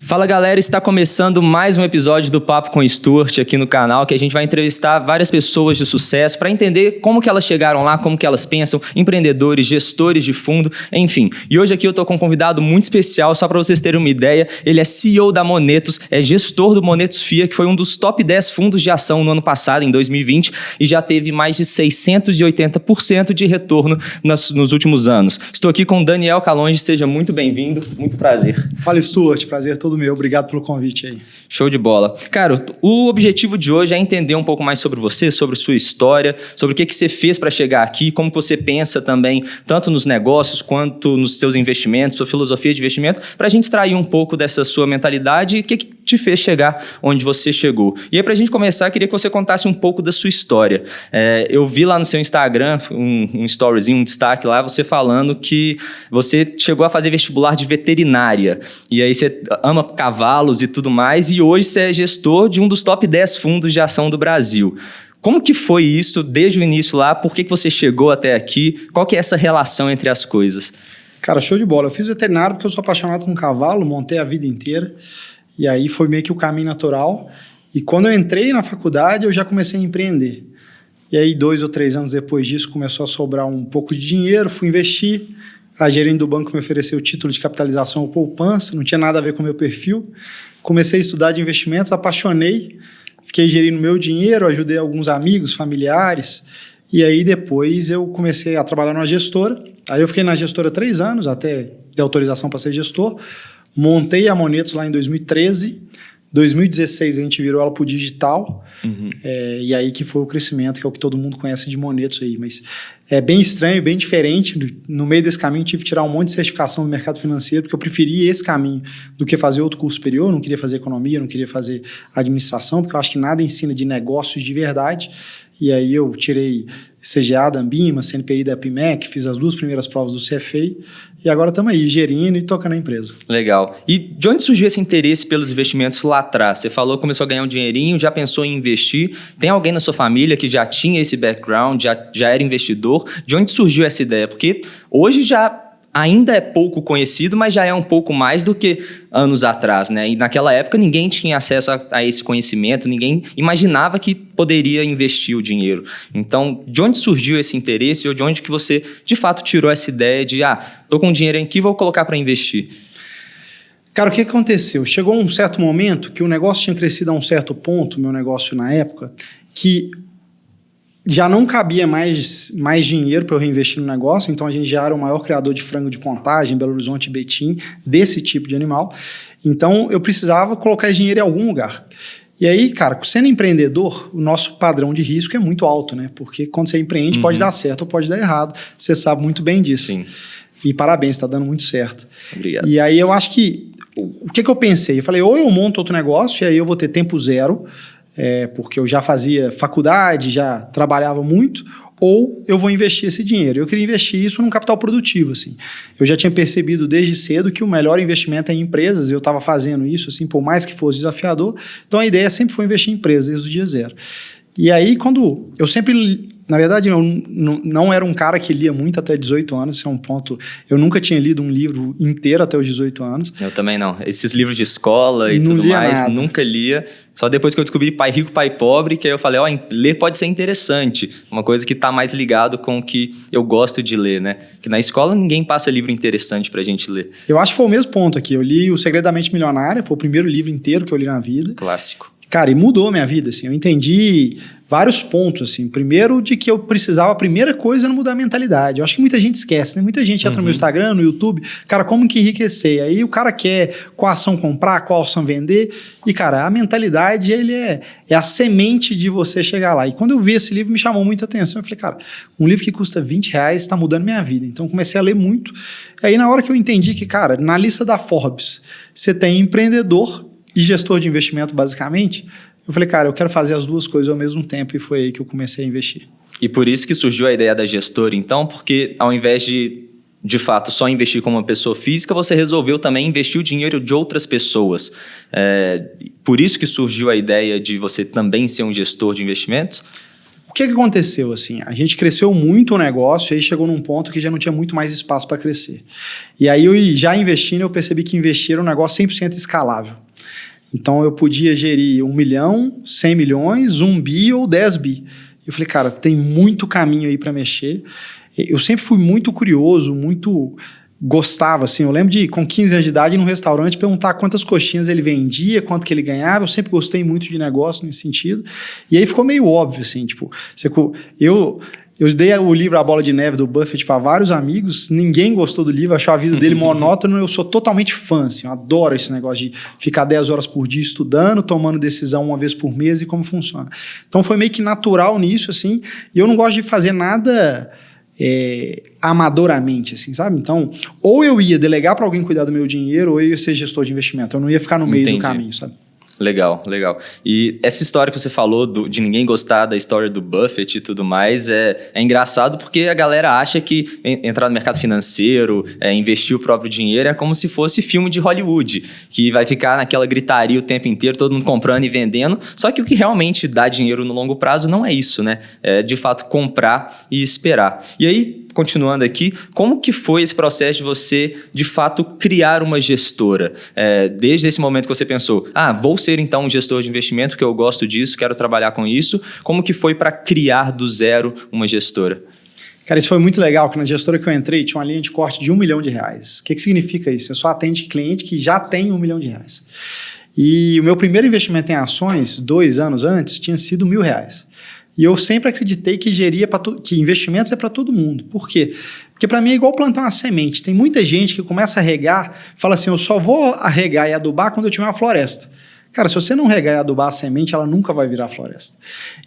Fala galera, está começando mais um episódio do Papo com Stuart aqui no canal, que a gente vai entrevistar várias pessoas de sucesso para entender como que elas chegaram lá, como que elas pensam, empreendedores, gestores de fundo, enfim. E hoje aqui eu estou com um convidado muito especial, só para vocês terem uma ideia, ele é CEO da Monetos, é gestor do Monetos FIA, que foi um dos top 10 fundos de ação no ano passado, em 2020, e já teve mais de 680% de retorno nos últimos anos. Estou aqui com Daniel Calonge, seja muito bem-vindo, muito prazer. Fala Stuart, prazer todo meu, obrigado pelo convite aí. Show de bola. Cara, o objetivo de hoje é entender um pouco mais sobre você, sobre sua história, sobre o que você fez para chegar aqui, como você pensa também, tanto nos negócios quanto nos seus investimentos, sua filosofia de investimento, para a gente extrair um pouco dessa sua mentalidade e o que te fez chegar onde você chegou. E aí, para a gente começar, queria que você contasse um pouco da sua história. Eu vi lá no seu Instagram um storyzinho, um destaque lá, você falando que você chegou a fazer vestibular de veterinária, e aí você ama cavalos e tudo mais, e hoje você é gestor de um dos top 10 fundos de ação do Brasil. Como que foi isso desde o início lá? Por que você chegou até aqui? Qual que é essa relação entre as coisas? Cara, show de bola. Eu fiz veterinário porque eu sou apaixonado com cavalo, montei a vida inteira, e aí foi meio que o caminho natural. E quando eu entrei na faculdade, eu já comecei a empreender. E aí, 2 ou 3 anos depois disso, começou a sobrar um pouco de dinheiro, fui investir. A gerente do banco me ofereceu o título de capitalização ou poupança, não tinha nada a ver com o meu perfil. Comecei a estudar de investimentos, apaixonei, fiquei gerindo meu dinheiro, ajudei alguns amigos, familiares, e aí depois eu comecei a trabalhar numa gestora. Aí eu fiquei na gestora 3 anos, até ter autorização para ser gestor. Montei a Monetos lá em 2013. 2016 a gente virou ela para o digital, e aí que foi o crescimento, que é o que todo mundo conhece de Monetos aí, mas é bem estranho, bem diferente. No meio desse caminho tive que tirar um monte de certificação do mercado financeiro, porque eu preferia esse caminho do que fazer outro curso superior. Não queria fazer economia, não queria fazer administração, porque eu acho que nada ensina de negócios de verdade. E aí eu tirei CGA da Ambima, CNPI da Epimec, fiz as 2 primeiras provas do CFA, e agora estamos aí, gerindo e tocando a empresa. Legal. E de onde surgiu esse interesse pelos investimentos lá atrás? Você falou que começou a ganhar um dinheirinho, já pensou em investir. Tem alguém na sua família que já tinha esse background, já era investidor? De onde surgiu essa ideia? Porque hoje já ainda é pouco conhecido, mas já é um pouco mais do que anos atrás, né? E naquela época ninguém tinha acesso a esse conhecimento, ninguém imaginava que poderia investir o dinheiro. Então, de onde surgiu esse interesse ou de onde que você, de fato, tirou essa ideia de, tô com dinheiro aqui, vou colocar para investir? Cara, o que aconteceu? Chegou um certo momento que o negócio tinha crescido a um certo ponto, meu negócio na época, que já não cabia mais dinheiro para eu reinvestir no negócio, então a gente já era o maior criador de frango de Contagem, Belo Horizonte e Betim, desse tipo de animal. Então eu precisava colocar esse dinheiro em algum lugar. E aí, cara, sendo empreendedor, o nosso padrão de risco é muito alto, né? Porque quando você empreende, pode dar certo ou pode dar errado. Você sabe muito bem disso. Sim. E parabéns, está dando muito certo. Obrigado. E aí eu acho que... O que eu pensei? Eu falei, ou eu monto outro negócio e aí eu vou ter tempo zero, porque eu já fazia faculdade, já trabalhava muito, ou eu vou investir esse dinheiro. Eu queria investir isso num capital produtivo, assim. Eu já tinha percebido desde cedo que o melhor investimento é em empresas, eu estava fazendo isso, assim, por mais que fosse desafiador. Então, a ideia sempre foi investir em empresas desde o dia zero. E aí, quando eu sempre... Na verdade, eu não era um cara que lia muito até 18 anos, esse é um ponto... Eu nunca tinha lido um livro inteiro até os 18 anos. Eu também não. Esses livros de escola e tudo mais, nada. Nunca lia. Só depois que eu descobri Pai Rico, Pai Pobre, que aí eu falei, ler pode ser interessante. Uma coisa que está mais ligado com o que eu gosto de ler, né? Que na escola ninguém passa livro interessante pra gente ler. Eu acho que foi o mesmo ponto aqui. Eu li O Segredo da Mente Milionária, foi o primeiro livro inteiro que eu li na vida. Clássico. Cara, e mudou a minha vida, assim. Eu entendi vários pontos, assim. Primeiro, de que eu precisava, a primeira coisa era mudar a mentalidade. Eu acho que muita gente esquece, né? Muita gente entra no meu Instagram, no YouTube, cara, como que enriquecer? Aí o cara quer qual ação comprar, qual ação vender. E, cara, a mentalidade, ele é a semente de você chegar lá. E quando eu vi esse livro, me chamou muita atenção. Eu falei, cara, um livro que custa R$20 está mudando minha vida. Então, eu comecei a ler muito. E aí, na hora que eu entendi que, cara, na lista da Forbes, você tem empreendedor e gestor de investimento, basicamente, eu falei, cara, eu quero fazer as duas coisas ao mesmo tempo, e foi aí que eu comecei a investir. E por isso que surgiu a ideia da gestora, então, porque ao invés de fato, só investir como uma pessoa física, você resolveu também investir o dinheiro de outras pessoas. Por isso que surgiu a ideia de você também ser um gestor de investimentos? que aconteceu, assim? A gente cresceu muito o negócio e aí chegou num ponto que já não tinha muito mais espaço para crescer. E aí, eu já investindo, eu percebi que investir era um negócio 100% escalável. Então, eu podia gerir 1 milhão, 100 milhões, 1 bi ou 10 bi. Eu falei, cara, tem muito caminho aí para mexer. Eu sempre fui muito curioso, muito... gostava, assim, eu lembro de, com 15 anos de idade, ir num restaurante, perguntar quantas coxinhas ele vendia, quanto que ele ganhava, eu sempre gostei muito de negócio nesse sentido, e aí ficou meio óbvio, assim, tipo, eu dei o livro A Bola de Neve do Buffett para vários amigos, ninguém gostou do livro, achou a vida dele monótona, eu sou totalmente fã, assim, eu adoro esse negócio de ficar 10 horas por dia estudando, tomando decisão uma vez por mês e como funciona. Então foi meio que natural nisso, assim, e eu não gosto de fazer nada... amadoramente, assim, sabe? Então, ou eu ia delegar para alguém cuidar do meu dinheiro, ou eu ia ser gestor de investimento. Eu não ia ficar no meio do caminho, sabe? Legal, legal. E essa história que você falou de ninguém gostar da história do Buffett e tudo mais é engraçado porque a galera acha que entrar no mercado financeiro, investir o próprio dinheiro é como se fosse filme de Hollywood, que vai ficar naquela gritaria o tempo inteiro, todo mundo comprando e vendendo, só que o que realmente dá dinheiro no longo prazo não é isso, né? É de fato comprar e esperar. E aí, continuando aqui, como que foi esse processo de você, de fato, criar uma gestora? Desde esse momento que você pensou, vou ser então um gestor de investimento, que eu gosto disso, quero trabalhar com isso. Como que foi para criar do zero uma gestora? Cara, isso foi muito legal, que na gestora que eu entrei tinha uma linha de corte de R$1 milhão. O que significa isso? Você só atende cliente que já tem R$1 milhão. E o meu primeiro investimento em ações, 2 anos antes, tinha sido R$1.000. E eu sempre acreditei que que investimentos é para todo mundo. Por quê? Porque para mim é igual plantar uma semente. Tem muita gente que começa a regar, fala assim, eu só vou regar e adubar quando eu tiver uma floresta. Cara, se você não regar e adubar a semente, ela nunca vai virar floresta.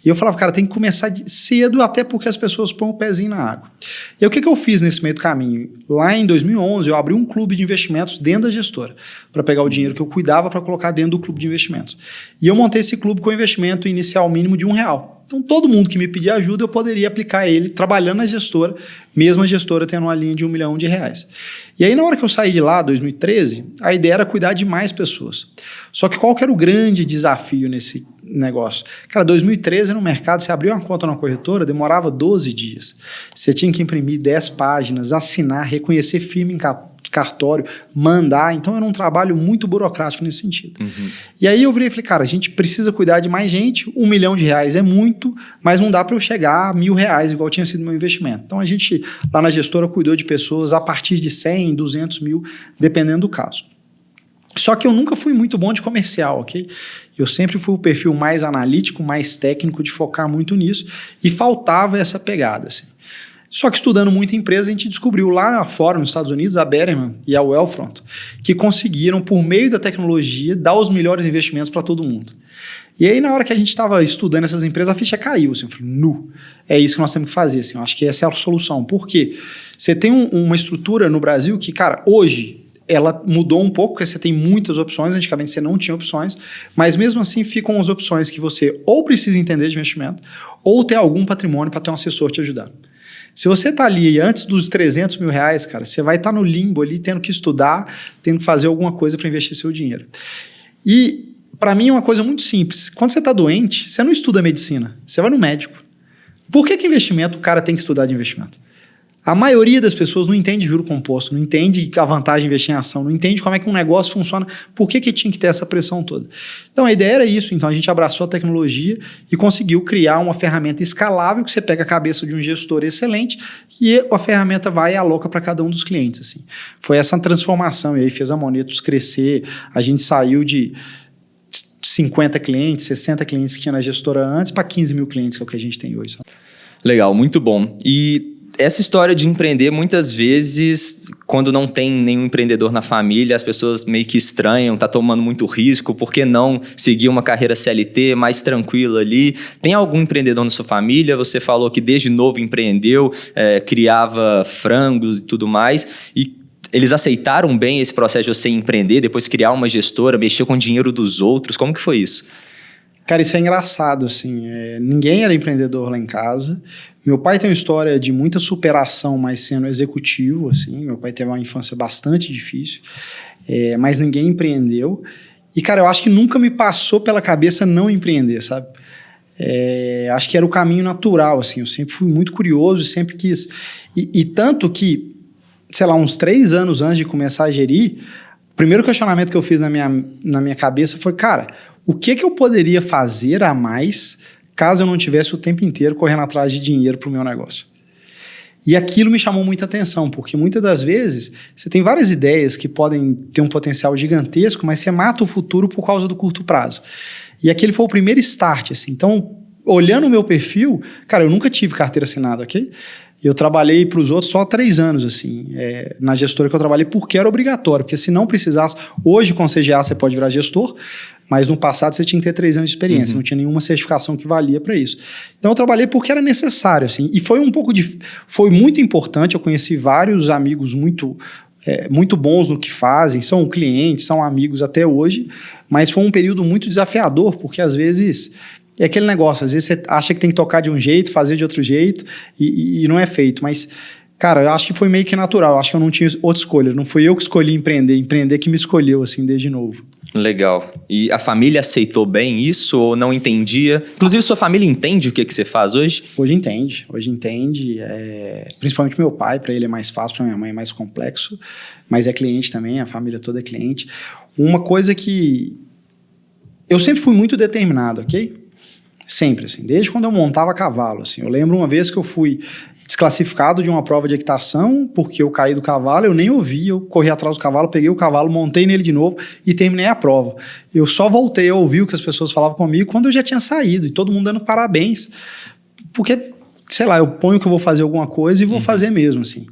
E eu falava, cara, tem que começar cedo, até porque as pessoas põem o pezinho na água. E aí, o que eu fiz nesse meio do caminho? Lá em 2011, eu abri um clube de investimentos dentro da gestora, para pegar o dinheiro que eu cuidava para colocar dentro do clube de investimentos. E eu montei esse clube com investimento inicial mínimo de R$1. Então, todo mundo que me pedir ajuda, eu poderia aplicar ele trabalhando na gestora, mesmo a gestora tendo uma linha de R$1 milhão. E aí, na hora que eu saí de lá, 2013, a ideia era cuidar de mais pessoas. Só que qual que era o grande desafio nesse negócio? Cara, 2013 no mercado, você abriu uma conta na corretora, demorava 12 dias. Você tinha que imprimir 10 páginas, assinar, reconhecer firma em cartório, mandar. Então, era um trabalho muito burocrático nesse sentido. Uhum. E aí eu virei e falei, cara, a gente precisa cuidar de mais gente, R$1 milhão é muito, mas não dá para eu chegar a R$1.000, igual tinha sido meu investimento. Então, a gente, lá na gestora, cuidou de pessoas a partir de 100, 200 mil, dependendo do caso. Só que eu nunca fui muito bom de comercial, ok? Eu sempre fui o perfil mais analítico, mais técnico, de focar muito nisso, e faltava essa pegada, assim. Só que estudando muito em empresa, a gente descobriu lá fora, nos Estados Unidos, a Berman e a Wealthfront, que conseguiram, por meio da tecnologia, dar os melhores investimentos para todo mundo. E aí, na hora que a gente estava estudando essas empresas, a ficha caiu. Assim, eu falei, é isso que nós temos que fazer. Assim, eu acho que essa é a solução. Por quê? Você tem uma estrutura no Brasil que, cara, hoje, ela mudou um pouco, porque você tem muitas opções, antigamente você não tinha opções, mas mesmo assim ficam as opções que você ou precisa entender de investimento, ou ter algum patrimônio para ter um assessor te ajudando. Se você está ali antes dos R$300 mil, cara, você vai estar no limbo ali, tendo que estudar, tendo que fazer alguma coisa para investir seu dinheiro. E, para mim, é uma coisa muito simples. Quando você está doente, você não estuda medicina, você vai no médico. Por que investimento o cara tem que estudar de investimento? A maioria das pessoas não entende juro composto, não entende a vantagem de investir em ação, não entende como é que um negócio funciona, por que tinha que ter essa pressão toda. Então, a ideia era isso. Então, a gente abraçou a tecnologia e conseguiu criar uma ferramenta escalável que você pega a cabeça de um gestor excelente e a ferramenta vai e aloca para cada um dos clientes. Assim. Foi essa transformação, e aí fez a Monetos crescer, a gente saiu de 50 clientes, 60 clientes que tinha na gestora antes para 15 mil clientes, que é o que a gente tem hoje. Legal, muito bom. E essa história de empreender, muitas vezes, quando não tem nenhum empreendedor na família, as pessoas meio que estranham, tá tomando muito risco, por que não seguir uma carreira CLT mais tranquila ali? Tem algum empreendedor na sua família? Você falou que desde novo empreendeu, criava frangos e tudo mais, e eles aceitaram bem esse processo de você empreender, depois criar uma gestora, mexer com o dinheiro dos outros? Como que foi isso? Cara, isso é engraçado, assim, ninguém era empreendedor lá em casa. Meu pai tem uma história de muita superação, mas sendo executivo, assim, meu pai teve uma infância bastante difícil, mas ninguém empreendeu. E, cara, eu acho que nunca me passou pela cabeça não empreender, sabe? acho que era o caminho natural, assim. Eu sempre fui muito curioso e sempre quis. E tanto que, sei lá, uns 3 anos antes de começar a gerir, o primeiro questionamento que eu fiz na minha cabeça foi, cara, o que eu poderia fazer a mais caso eu não tivesse o tempo inteiro correndo atrás de dinheiro para o meu negócio? E aquilo me chamou muita atenção, porque muitas das vezes você tem várias ideias que podem ter um potencial gigantesco, mas você mata o futuro por causa do curto prazo. E aquele foi o primeiro start, assim. Então, olhando o meu perfil, cara, eu nunca tive carteira assinada, ok? Eu trabalhei para os outros só 3 anos, assim, na gestora que eu trabalhei, porque era obrigatório, porque se não precisasse, hoje com CGA você pode virar gestor, mas no passado você tinha que ter 3 anos de experiência, não tinha nenhuma certificação que valia para isso. Então eu trabalhei porque era necessário, assim, e foi foi muito importante, eu conheci vários amigos muito bons no que fazem, são clientes, são amigos até hoje, mas foi um período muito desafiador, porque às vezes é aquele negócio, às vezes você acha que tem que tocar de um jeito, fazer de outro jeito, e não é feito, mas, cara, eu acho que foi meio que natural, eu acho que eu não tinha outra escolha, não fui eu que escolhi empreender que me escolheu, assim, desde novo. Legal. E a família aceitou bem isso ou não entendia? Inclusive, sua família entende o que você faz hoje? Hoje entende, principalmente meu pai, para ele é mais fácil, para minha mãe é mais complexo, mas é cliente também, a família toda é cliente. Uma coisa que eu sempre fui muito determinado, ok? Sempre, assim, desde quando eu montava cavalo, assim. Eu lembro uma vez que eu fui desclassificado de uma prova de equitação, porque eu caí do cavalo, eu nem ouvi, eu corri atrás do cavalo, peguei o cavalo, montei nele de novo e terminei a prova. Eu só voltei a ouvir o que as pessoas falavam comigo quando eu já tinha saído, e todo mundo dando parabéns, porque, sei lá, eu ponho que eu vou fazer alguma coisa e vou fazer mesmo, assim.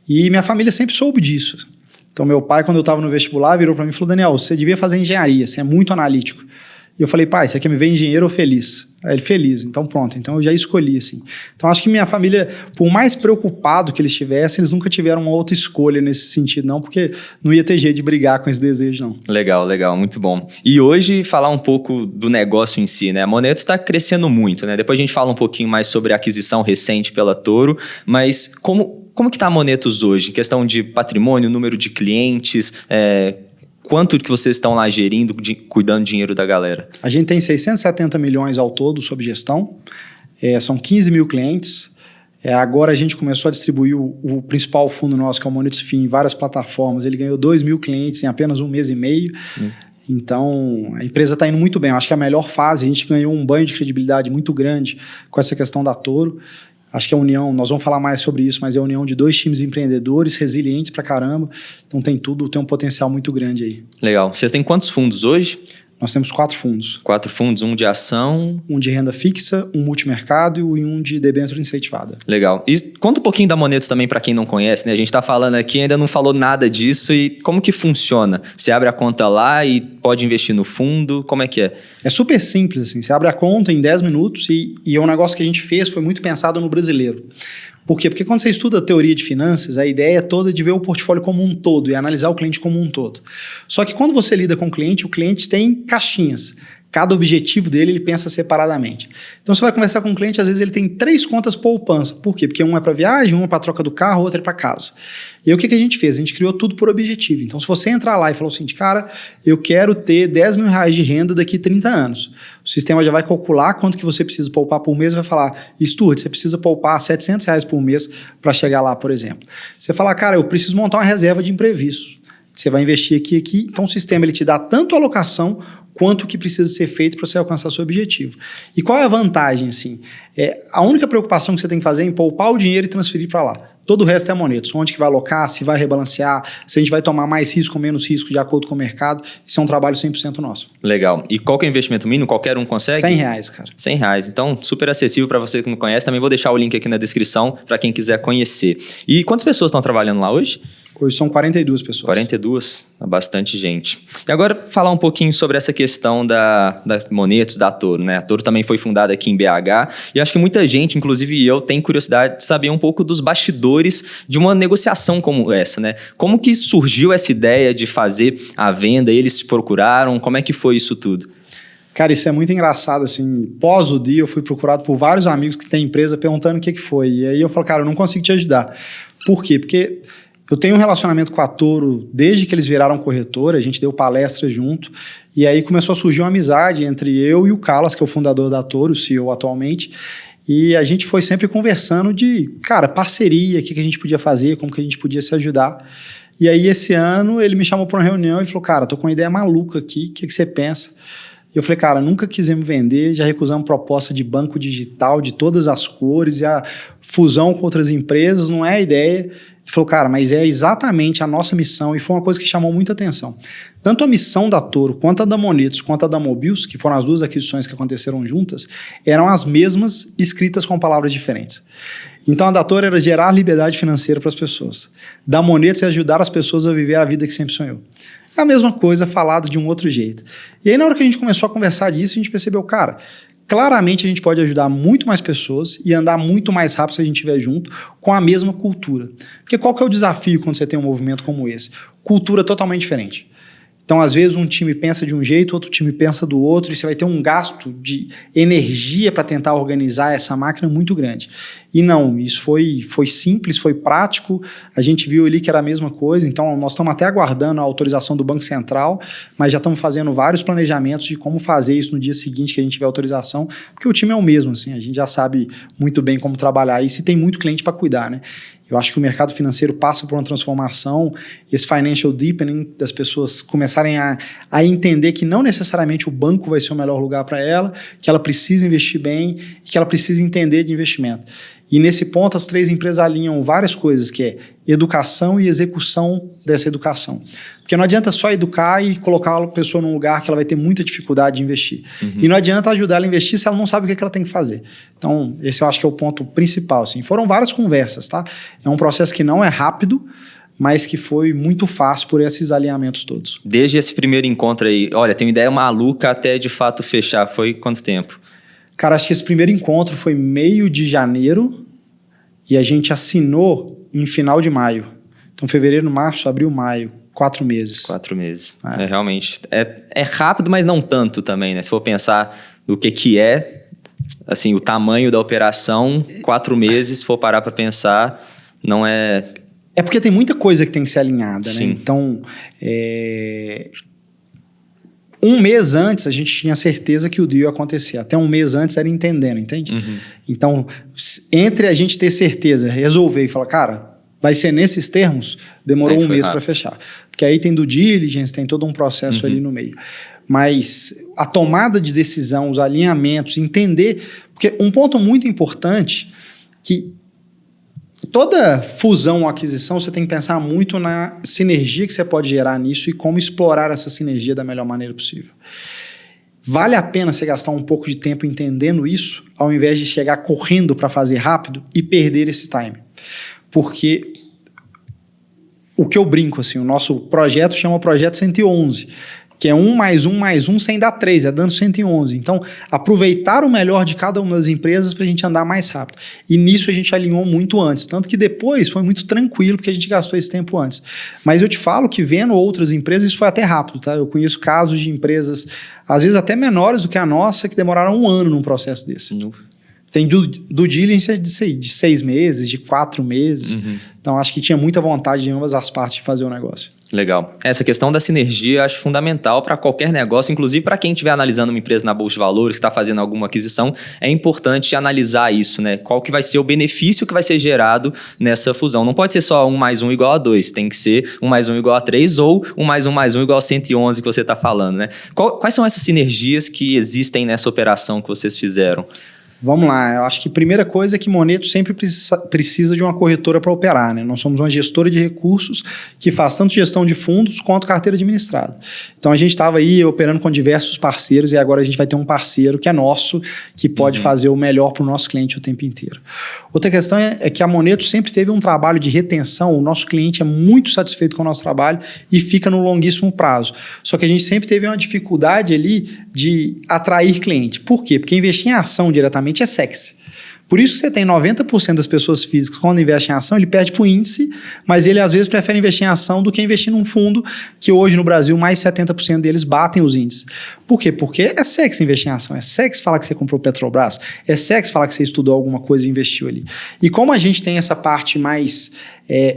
E minha família sempre soube disso. Então, meu pai, quando eu estava no vestibular, virou para mim e falou, Daniel, você devia fazer engenharia, você é muito analítico. E eu falei, pai, você quer me ver engenheiro ou feliz? Aí ele, feliz. Então, pronto. Então, eu já escolhi, assim. Então, acho que minha família, por mais preocupado que eles tivessem, eles nunca tiveram uma outra escolha nesse sentido, não, porque não ia ter jeito de brigar com esse desejo, não. Legal, legal. Muito bom. E hoje, falar um pouco do negócio em si, né? A Monetos está crescendo muito, né? Depois a gente fala um pouquinho mais sobre a aquisição recente pela Toro, mas como que está a Monetos hoje? Em questão de patrimônio, número de clientes, quanto que vocês estão lá gerindo, cuidando do dinheiro da galera? A gente tem 670 milhões ao todo sob gestão, são 15 mil clientes. Agora a gente começou a distribuir o principal fundo nosso, que é o Monetos FII, em várias plataformas. Ele ganhou 2 mil clientes em apenas 1 mês e meio. Então, a empresa está indo muito bem. Eu acho que é a melhor fase. A gente ganhou um banho de credibilidade muito grande com essa questão da Toro. Acho que a união, nós vamos falar mais sobre isso, mas é a união de 2 times empreendedores, resilientes pra caramba. Então tem um potencial muito grande aí. Legal. Vocês têm quantos fundos hoje? Nós temos 4 fundos. 4 fundos, um de ação... Um de renda fixa, um multimercado e um de debênture incentivada. Legal. E conta um pouquinho da Monetos também para quem não conhece, né? A gente está falando aqui, ainda não falou nada disso e como que funciona? Você abre a conta lá e pode investir no fundo, como é que é? É super simples, assim. Você abre a conta em 10 minutos e é um negócio que a gente fez, foi muito pensado no brasileiro. Por quê? Porque quando você estuda a teoria de finanças, a ideia é toda de ver o portfólio como um todo e analisar o cliente como um todo. Só que quando você lida com o cliente tem caixinhas. Cada objetivo dele, ele pensa separadamente. Então, você vai conversar com um cliente, às vezes ele tem 3 contas poupança. Por quê? Porque uma é para viagem, uma é para troca do carro, outra é para casa. E aí, o que a gente fez? A gente criou tudo por objetivo. Então, se você entrar lá e falar o seguinte, cara, eu quero ter 10 mil reais de renda daqui a 30 anos. O sistema já vai calcular quanto que você precisa poupar por mês e vai falar, Stuart, você precisa poupar 700 reais por mês para chegar lá, por exemplo. Você fala, cara, eu preciso montar uma reserva de imprevisto. Você vai investir aqui. Então, o sistema ele te dá tanto a alocação quanto o que precisa ser feito para você alcançar seu objetivo. E qual é a vantagem, assim? A única preocupação que você tem que fazer é em poupar o dinheiro e transferir para lá. Todo o resto é Monetos. Onde que vai alocar, se vai rebalancear, se a gente vai tomar mais risco ou menos risco de acordo com o mercado. Isso é um trabalho 100% nosso. Legal. E qual que é o investimento mínimo? Qualquer um consegue? 100 reais, cara. 100 reais. Então, super acessível para você que não conhece. Também vou deixar o link aqui na descrição para quem quiser conhecer. E quantas pessoas estão trabalhando lá hoje? Hoje são 42 pessoas. 42? Bastante gente. E agora, falar um pouquinho sobre essa questão da Monetos, da Toro, né? A Toro também foi fundada aqui em BH e acho que muita gente, inclusive eu, tem curiosidade de saber um pouco dos bastidores de uma negociação como essa, né? Como que surgiu essa ideia de fazer a venda? Eles te procuraram? Como é que foi isso tudo? Cara, isso é muito engraçado, assim, pós o dia eu fui procurado por vários amigos que têm empresa perguntando o que foi. E aí eu falo, cara, eu não consigo te ajudar. Por quê? Porque Eu tenho um relacionamento com a Toro desde que eles viraram corretora, a gente deu palestra junto, e aí começou a surgir uma amizade entre eu e o Calas, que é o fundador da Toro, o CEO atualmente, e a gente foi sempre conversando de, cara, parceria, o que a gente podia fazer, como que a gente podia se ajudar. E aí esse ano ele me chamou para uma reunião e falou, cara, tô com uma ideia maluca aqui, o que você pensa? Eu falei, cara, nunca quisemos vender, já recusamos proposta de banco digital de todas as cores, e a fusão com outras empresas, não é a ideia. Ele falou, cara, mas é exatamente a nossa missão, e foi uma coisa que chamou muita atenção. Tanto a missão da Toro, quanto a da Monetos, quanto a da Mobius, que foram as duas aquisições que aconteceram juntas, eram as mesmas, escritas com palavras diferentes. Então a da Toro era gerar liberdade financeira para as pessoas. Da Monetos é ajudar as pessoas a viver a vida que sempre sonhou. É a mesma coisa falado de um outro jeito. E aí na hora que a gente começou a conversar disso, a gente percebeu, cara, claramente a gente pode ajudar muito mais pessoas e andar muito mais rápido se a gente estiver junto com a mesma cultura. Porque qual que é o desafio quando você tem um movimento como esse? Cultura totalmente diferente. Então, às vezes, um time pensa de um jeito, outro time pensa do outro, e você vai ter um gasto de energia para tentar organizar essa máquina muito grande. E não, isso foi simples, foi prático, a gente viu ali que era a mesma coisa, então nós estamos até aguardando a autorização do Banco Central, mas já estamos fazendo vários planejamentos de como fazer isso no dia seguinte que a gente tiver autorização, porque o time é o mesmo, assim, a gente já sabe muito bem como trabalhar isso e tem muito cliente para cuidar, né? Eu acho que o mercado financeiro passa por uma transformação, esse financial deepening, das pessoas começarem a entender que não necessariamente o banco vai ser o melhor lugar para ela, que ela precisa investir bem e que ela precisa entender de investimento. E nesse ponto as três empresas alinham várias coisas, que é educação e execução dessa educação. Porque não adianta só educar e colocar a pessoa num lugar que ela vai ter muita dificuldade de investir. Uhum. E não adianta ajudar ela a investir se ela não sabe o que ela tem que fazer. Então, esse eu acho que é o ponto principal. Assim. Foram várias conversas, tá? É um processo que não é rápido, mas que foi muito fácil por esses alinhamentos todos. Desde esse primeiro encontro aí, olha, tem uma ideia maluca até de fato fechar, foi quanto tempo? Cara, acho que esse primeiro encontro foi meio de janeiro e a gente assinou em final de maio. Então, fevereiro, março, abril, maio. 4 meses. 4 meses. É realmente. É rápido, mas não tanto também, né? Se for pensar no que é, assim, o tamanho da operação, 4 meses, se for parar para pensar, não é... É porque tem muita coisa que tem que ser alinhada, Sim. né? Então, um mês antes a gente tinha certeza que o deal ia acontecer. Até um mês antes era entendendo, entende? Uhum. Então, entre a gente ter certeza, resolver e falar, cara, vai ser nesses termos, demorou um mês para fechar. Porque aí tem due diligence, tem todo um processo ali no meio. Mas a tomada de decisão, os alinhamentos, entender... Porque um ponto muito importante que toda fusão ou aquisição, você tem que pensar muito na sinergia que você pode gerar nisso e como explorar essa sinergia da melhor maneira possível. Vale a pena você gastar um pouco de tempo entendendo isso, ao invés de chegar correndo para fazer rápido e perder esse time. Porque o que eu brinco, assim, o nosso projeto chama Projeto 111, que é 1 mais 1 mais 1 sem dar 3, é dando 111. Então, aproveitar o melhor de cada uma das empresas para a gente andar mais rápido. E nisso a gente alinhou muito antes, tanto que depois foi muito tranquilo, porque a gente gastou esse tempo antes. Mas eu te falo que vendo outras empresas, isso foi até rápido, tá? Eu conheço casos de empresas, às vezes até menores do que a nossa, que demoraram 1 ano num processo desse. Tem due diligence de 6 meses, de 4 meses. Uhum. Então, acho que tinha muita vontade de ambas as partes de fazer o negócio. Legal. Essa questão da sinergia eu acho fundamental para qualquer negócio, inclusive para quem estiver analisando uma empresa na Bolsa de Valores, que está fazendo alguma aquisição, é importante analisar isso, né? Qual que vai ser o benefício que vai ser gerado nessa fusão. Não pode ser só 1 mais 1 igual a 2, tem que ser 1 mais 1 igual a 3 ou 1 mais 1 mais 1 igual a 111 que você está falando, né? Quais são essas sinergias que existem nessa operação que vocês fizeram? Vamos lá, eu acho que a primeira coisa é que Moneto sempre precisa de uma corretora para operar, né? Nós somos uma gestora de recursos que faz tanto gestão de fundos quanto carteira administrada. Então a gente estava aí operando com diversos parceiros e agora a gente vai ter um parceiro que é nosso, que pode fazer o melhor para o nosso cliente o tempo inteiro. Outra questão é que a Moneto sempre teve um trabalho de retenção, o nosso cliente é muito satisfeito com o nosso trabalho e fica no longuíssimo prazo. Só que a gente sempre teve uma dificuldade ali de atrair cliente. Por quê? Porque investir em ação diretamente é sexy. Por isso que você tem 90% das pessoas físicas, quando investem em ação, ele perde para o índice, mas ele às vezes prefere investir em ação do que investir num fundo que hoje no Brasil mais 70% deles batem os índices. Por quê? Porque é sexy investir em ação, é sexy falar que você comprou Petrobras, é sexy falar que você estudou alguma coisa e investiu ali. E como a gente tem essa parte mais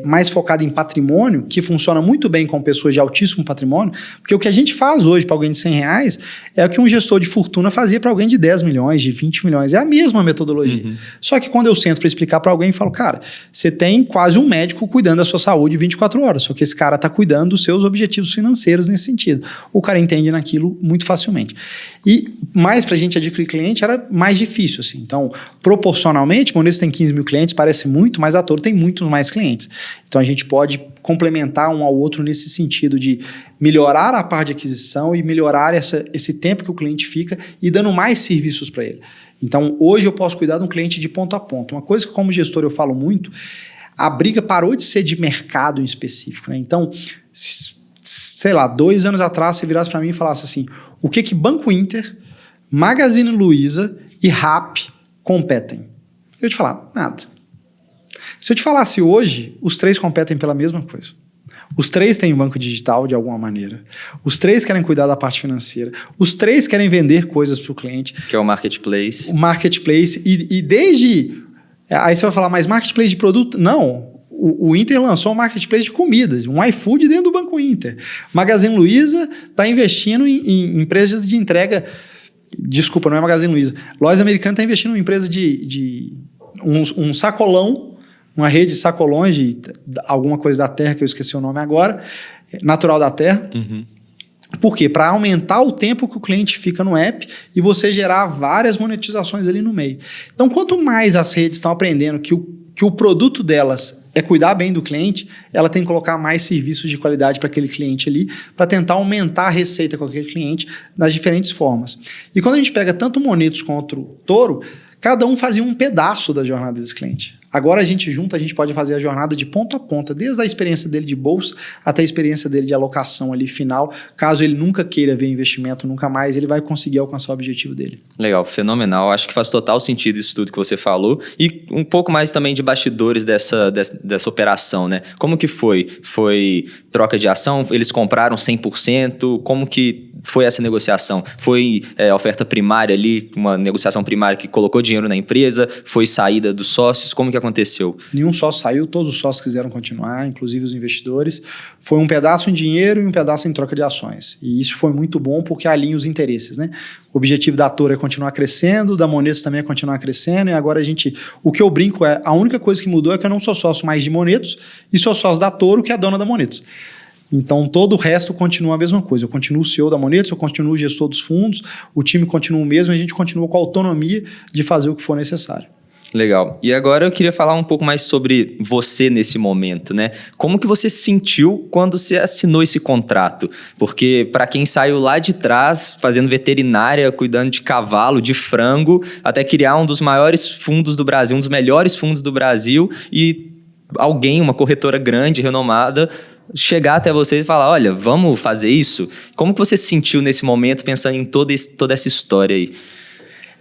mais focada em patrimônio, que funciona muito bem com pessoas de altíssimo patrimônio, porque o que a gente faz hoje para alguém de R$100 é o que um gestor de fortuna fazia para alguém de 10 milhões, de 20 milhões. É a mesma metodologia. Só que quando eu sento para explicar para alguém, eu falo, cara, você tem quase um médico cuidando da sua saúde 24 horas, só que esse cara está cuidando dos seus objetivos financeiros nesse sentido. O cara entende naquilo muito facilmente. E mais para a gente adquirir cliente era mais difícil, assim. Então, proporcionalmente, Monedas tem 15 mil clientes, parece muito, mas a Toro tem muitos mais clientes. Então, a gente pode complementar um ao outro nesse sentido de melhorar a parte de aquisição e melhorar esse tempo que o cliente fica e dando mais serviços para ele. Então, hoje eu posso cuidar de um cliente de ponto a ponto. Uma coisa que como gestor eu falo muito, a briga parou de ser de mercado em específico, né? Então, sei lá, 2 anos atrás você virasse para mim e falasse assim, o que Banco Inter, Magazine Luiza e Rappi competem? Eu ia te falar, nada. Se eu te falasse hoje, os 3 competem pela mesma coisa. Os 3 têm um banco digital de alguma maneira. Os 3 querem cuidar da parte financeira. Os 3 querem vender coisas para o cliente. Que é o marketplace. O marketplace. E desde... Aí você vai falar, mas marketplace de produto? Não. O Inter lançou um marketplace de comida, um iFood dentro do Banco Inter. Magazine Luiza está investindo em empresas de entrega... Desculpa, não é Magazine Luiza. Lojas Americanas está investindo em empresa de um sacolão, uma rede de sacolões, de alguma coisa da terra, que eu esqueci o nome agora, natural da terra. Por quê? Para aumentar o tempo que o cliente fica no app e você gerar várias monetizações ali no meio. Então, quanto mais as redes estão aprendendo que o produto delas é cuidar bem do cliente, ela tem que colocar mais serviços de qualidade para aquele cliente ali, para tentar aumentar a receita com aquele cliente nas diferentes formas. E quando a gente pega tanto o Monetos quanto o Toro, cada um fazia um pedaço da jornada desse cliente. Agora a gente junta, a gente pode fazer a jornada de ponta a ponta, desde a experiência dele de bolsa até a experiência dele de alocação ali final. Caso ele nunca queira ver investimento, nunca mais, ele vai conseguir alcançar o objetivo dele. Legal, fenomenal. Acho que faz total sentido isso tudo que você falou. E um pouco mais também de bastidores dessa operação, né? Como que foi? Foi troca de ação? Eles compraram 100%? Como que foi essa negociação? Foi oferta primária ali, uma negociação primária que colocou dinheiro na empresa? Foi saída dos sócios? Como que aconteceu? Nenhum sócio saiu, todos os sócios quiseram continuar, inclusive os investidores. Foi um pedaço em dinheiro e um pedaço em troca de ações. E isso foi muito bom porque alinha os interesses, né? O objetivo da Toro é continuar crescendo, da Monetos também é continuar crescendo, e agora o que eu brinco a única coisa que mudou é que eu não sou sócio mais de Monetos e sou sócio da Toro, que é a dona da Monetos. Então, todo o resto continua a mesma coisa. Eu continuo o CEO da Monetos, eu continuo o gestor dos fundos, o time continua o mesmo e a gente continua com a autonomia de fazer o que for necessário. Legal. E agora eu queria falar um pouco mais sobre você nesse momento, né? Como que você se sentiu quando você assinou esse contrato? Porque para quem saiu lá de trás, fazendo veterinária, cuidando de cavalo, de frango, até criar um dos maiores fundos do Brasil, um dos melhores fundos do Brasil, e alguém, uma corretora grande, renomada, chegar até você e falar, olha, vamos fazer isso? Como que você se sentiu nesse momento, pensando em toda essa história aí?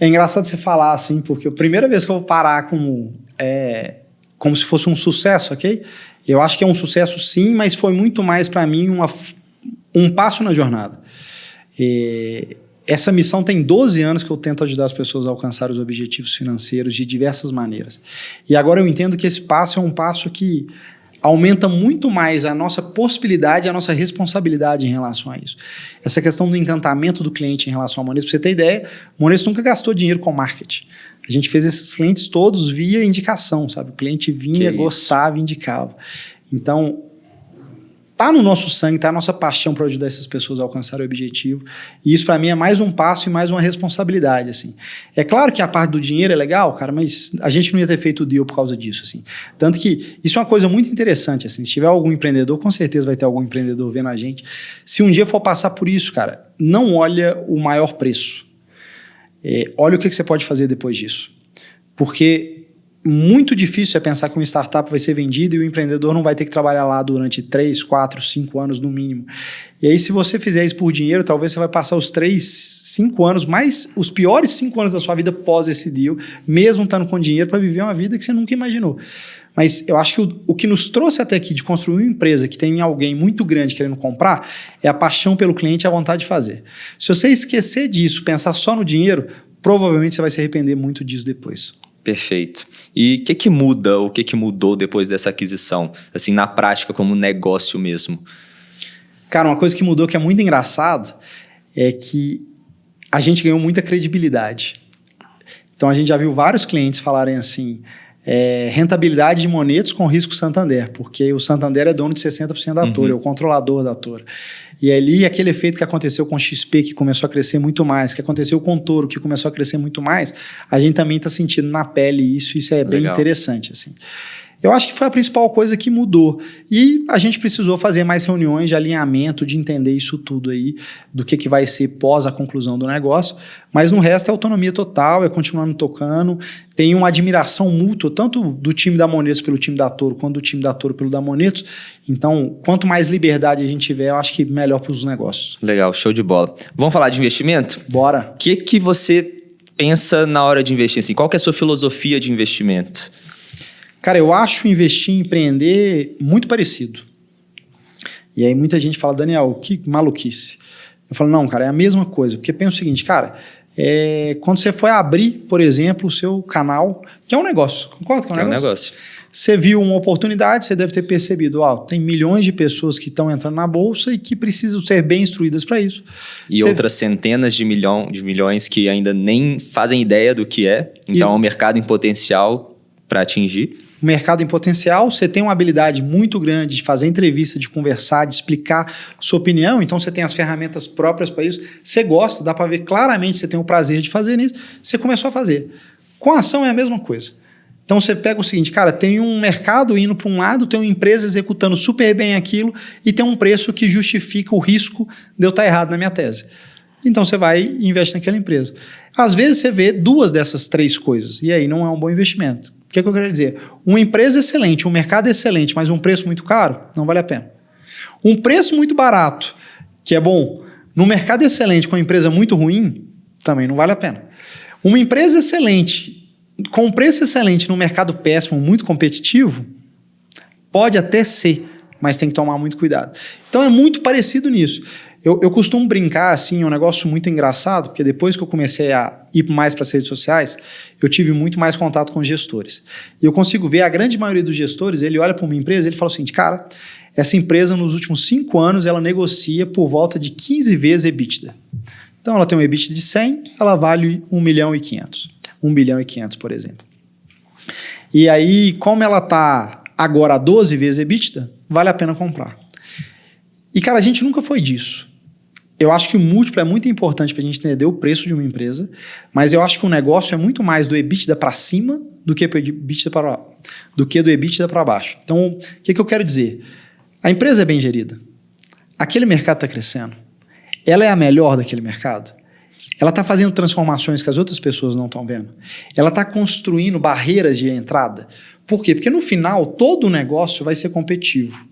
É engraçado você falar assim, porque a primeira vez que eu vou parar como se fosse um sucesso, ok? Eu acho que é um sucesso sim, mas foi muito mais para mim um passo na jornada. Essa missão tem 12 anos que eu tento ajudar as pessoas a alcançar os objetivos financeiros de diversas maneiras. E agora eu entendo que esse passo é um passo que aumenta muito mais a nossa possibilidade e a nossa responsabilidade em relação a isso. Essa questão do encantamento do cliente em relação a Monetos, para você ter ideia, Monetos nunca gastou dinheiro com marketing. A gente fez esses clientes todos via indicação, sabe? O cliente vinha, gostava, indicava. Então, está no nosso sangue, está a nossa paixão para ajudar essas pessoas a alcançar o objetivo. E isso, para mim, é mais um passo e mais uma responsabilidade, assim. É claro que a parte do dinheiro é legal, cara, mas a gente não ia ter feito o deal por causa disso, assim. Tanto que isso é uma coisa muito interessante, assim. Se tiver algum empreendedor, com certeza vai ter algum empreendedor vendo a gente. Se um dia for passar por isso, cara, não olha o maior preço. Olha o que você pode fazer depois disso. Porque muito difícil é pensar que uma startup vai ser vendida e o empreendedor não vai ter que trabalhar lá durante 3, 4, 5 anos no mínimo. E aí, se você fizer isso por dinheiro, talvez você vai passar os 3, 5 anos, os piores 5 anos da sua vida pós esse deal, mesmo estando com dinheiro, para viver uma vida que você nunca imaginou. Mas eu acho que o que nos trouxe até aqui de construir uma empresa que tem alguém muito grande querendo comprar é a paixão pelo cliente e a vontade de fazer. Se você esquecer disso, pensar só no dinheiro, provavelmente você vai se arrepender muito disso depois. Perfeito. E o que muda, o que mudou depois dessa aquisição? Assim, na prática, como negócio mesmo? Cara, uma coisa que mudou que é muito engraçado é que a gente ganhou muita credibilidade. Então, a gente já viu vários clientes falarem assim, rentabilidade de Monetos com risco Santander, porque o Santander é dono de 60% da Toro, é o controlador da Toro. E ali, aquele efeito que aconteceu com o XP, que começou a crescer muito mais, que aconteceu com o Toro, que começou a crescer muito mais, a gente também está sentindo na pele isso é bem interessante, assim. Eu acho que foi a principal coisa que mudou. E a gente precisou fazer mais reuniões de alinhamento, de entender isso tudo aí, do que vai ser pós a conclusão do negócio. Mas no resto é autonomia total, é continuando tocando. Tem uma admiração mútua, tanto do time da Monetos pelo time da Toro, quanto do time da Toro pelo da Monetos. Então, quanto mais liberdade a gente tiver, eu acho que melhor para os negócios. Legal, show de bola. Vamos falar de investimento? Bora. O que você pensa na hora de investir? Assim, qual que é a sua filosofia de investimento? Cara, eu acho investir em empreender muito parecido. E aí muita gente fala, Daniel, que maluquice. Eu falo, não, cara, é a mesma coisa. Porque pensa o seguinte, cara, quando você foi abrir, por exemplo, o seu canal, que é um negócio, concorda que é um negócio? Você viu uma oportunidade, você deve ter percebido, tem milhões de pessoas que estão entrando na bolsa e que precisam ser bem instruídas para isso. E outras centenas de milhões que ainda nem fazem ideia do que é. Então, é um mercado em potencial para atingir. Mercado em potencial, você tem uma habilidade muito grande de fazer entrevista, de conversar, de explicar sua opinião, então você tem as ferramentas próprias para isso, você gosta, dá para ver claramente, você tem o prazer de fazer isso, você começou a fazer. Com a ação é a mesma coisa. Então você pega o seguinte, cara, tem um mercado indo para um lado, tem uma empresa executando super bem aquilo e tem um preço que justifica o risco de eu estar errado na minha tese. Então você vai e investe naquela empresa. Às vezes você vê duas dessas três coisas e aí não é um bom investimento. O que eu quero dizer? Uma empresa excelente, um mercado excelente, mas um preço muito caro, não vale a pena. Um preço muito barato, que é bom, num mercado excelente com uma empresa muito ruim, também não vale a pena. Uma empresa excelente, com um preço excelente num mercado péssimo, muito competitivo, pode até ser, mas tem que tomar muito cuidado. Então é muito parecido nisso. Eu costumo brincar, assim, é um negócio muito engraçado, porque depois que eu comecei a ir mais para as redes sociais, eu tive muito mais contato com gestores. E eu consigo ver a grande maioria dos gestores, ele olha para uma empresa e ele fala o seguinte, cara, essa empresa nos últimos 5 anos, ela negocia por volta de 15 vezes EBITDA. Então, ela tem um EBITDA de 100, ela vale 1 milhão e 500. 1 bilhão e 500, por exemplo. E aí, como ela está agora a 12 vezes EBITDA, vale a pena comprar. E, cara, a gente nunca foi disso. Eu acho que o múltiplo é muito importante para a gente entender o preço de uma empresa, mas eu acho que o negócio é muito mais do EBITDA para cima do que do EBITDA para baixo. Então, o que eu quero dizer? A empresa é bem gerida. Aquele mercado está crescendo. Ela é a melhor daquele mercado. Ela está fazendo transformações que as outras pessoas não estão vendo. Ela está construindo barreiras de entrada. Por quê? Porque no final, todo o negócio vai ser competitivo.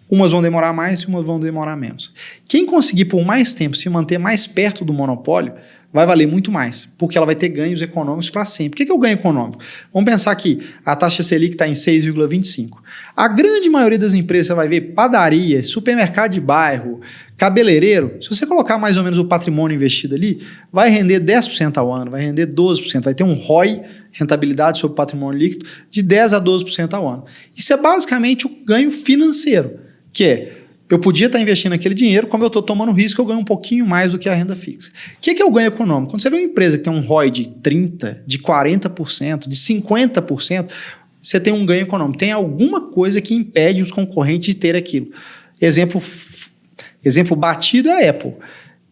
Umas vão demorar mais e umas vão demorar menos. Quem conseguir por mais tempo se manter mais perto do monopólio vai valer muito mais, porque ela vai ter ganhos econômicos para sempre. O que é o ganho econômico? Vamos pensar que a taxa Selic está em 6,25. A grande maioria das empresas, você vai ver, padaria, supermercado de bairro, cabeleireiro, se você colocar mais ou menos o patrimônio investido ali, vai render 10% ao ano, vai render 12%, vai ter um ROI, rentabilidade sobre patrimônio líquido, de 10% a 12% ao ano. Isso é basicamente o ganho financeiro, que é, eu podia estar investindo aquele dinheiro, como eu estou tomando risco, eu ganho um pouquinho mais do que a renda fixa. O que é o ganho econômico? Quando você vê uma empresa que tem um ROI de 30%, de 40%, de 50%, você tem um ganho econômico. Tem alguma coisa que impede os concorrentes de ter aquilo. Exemplo batido é a Apple.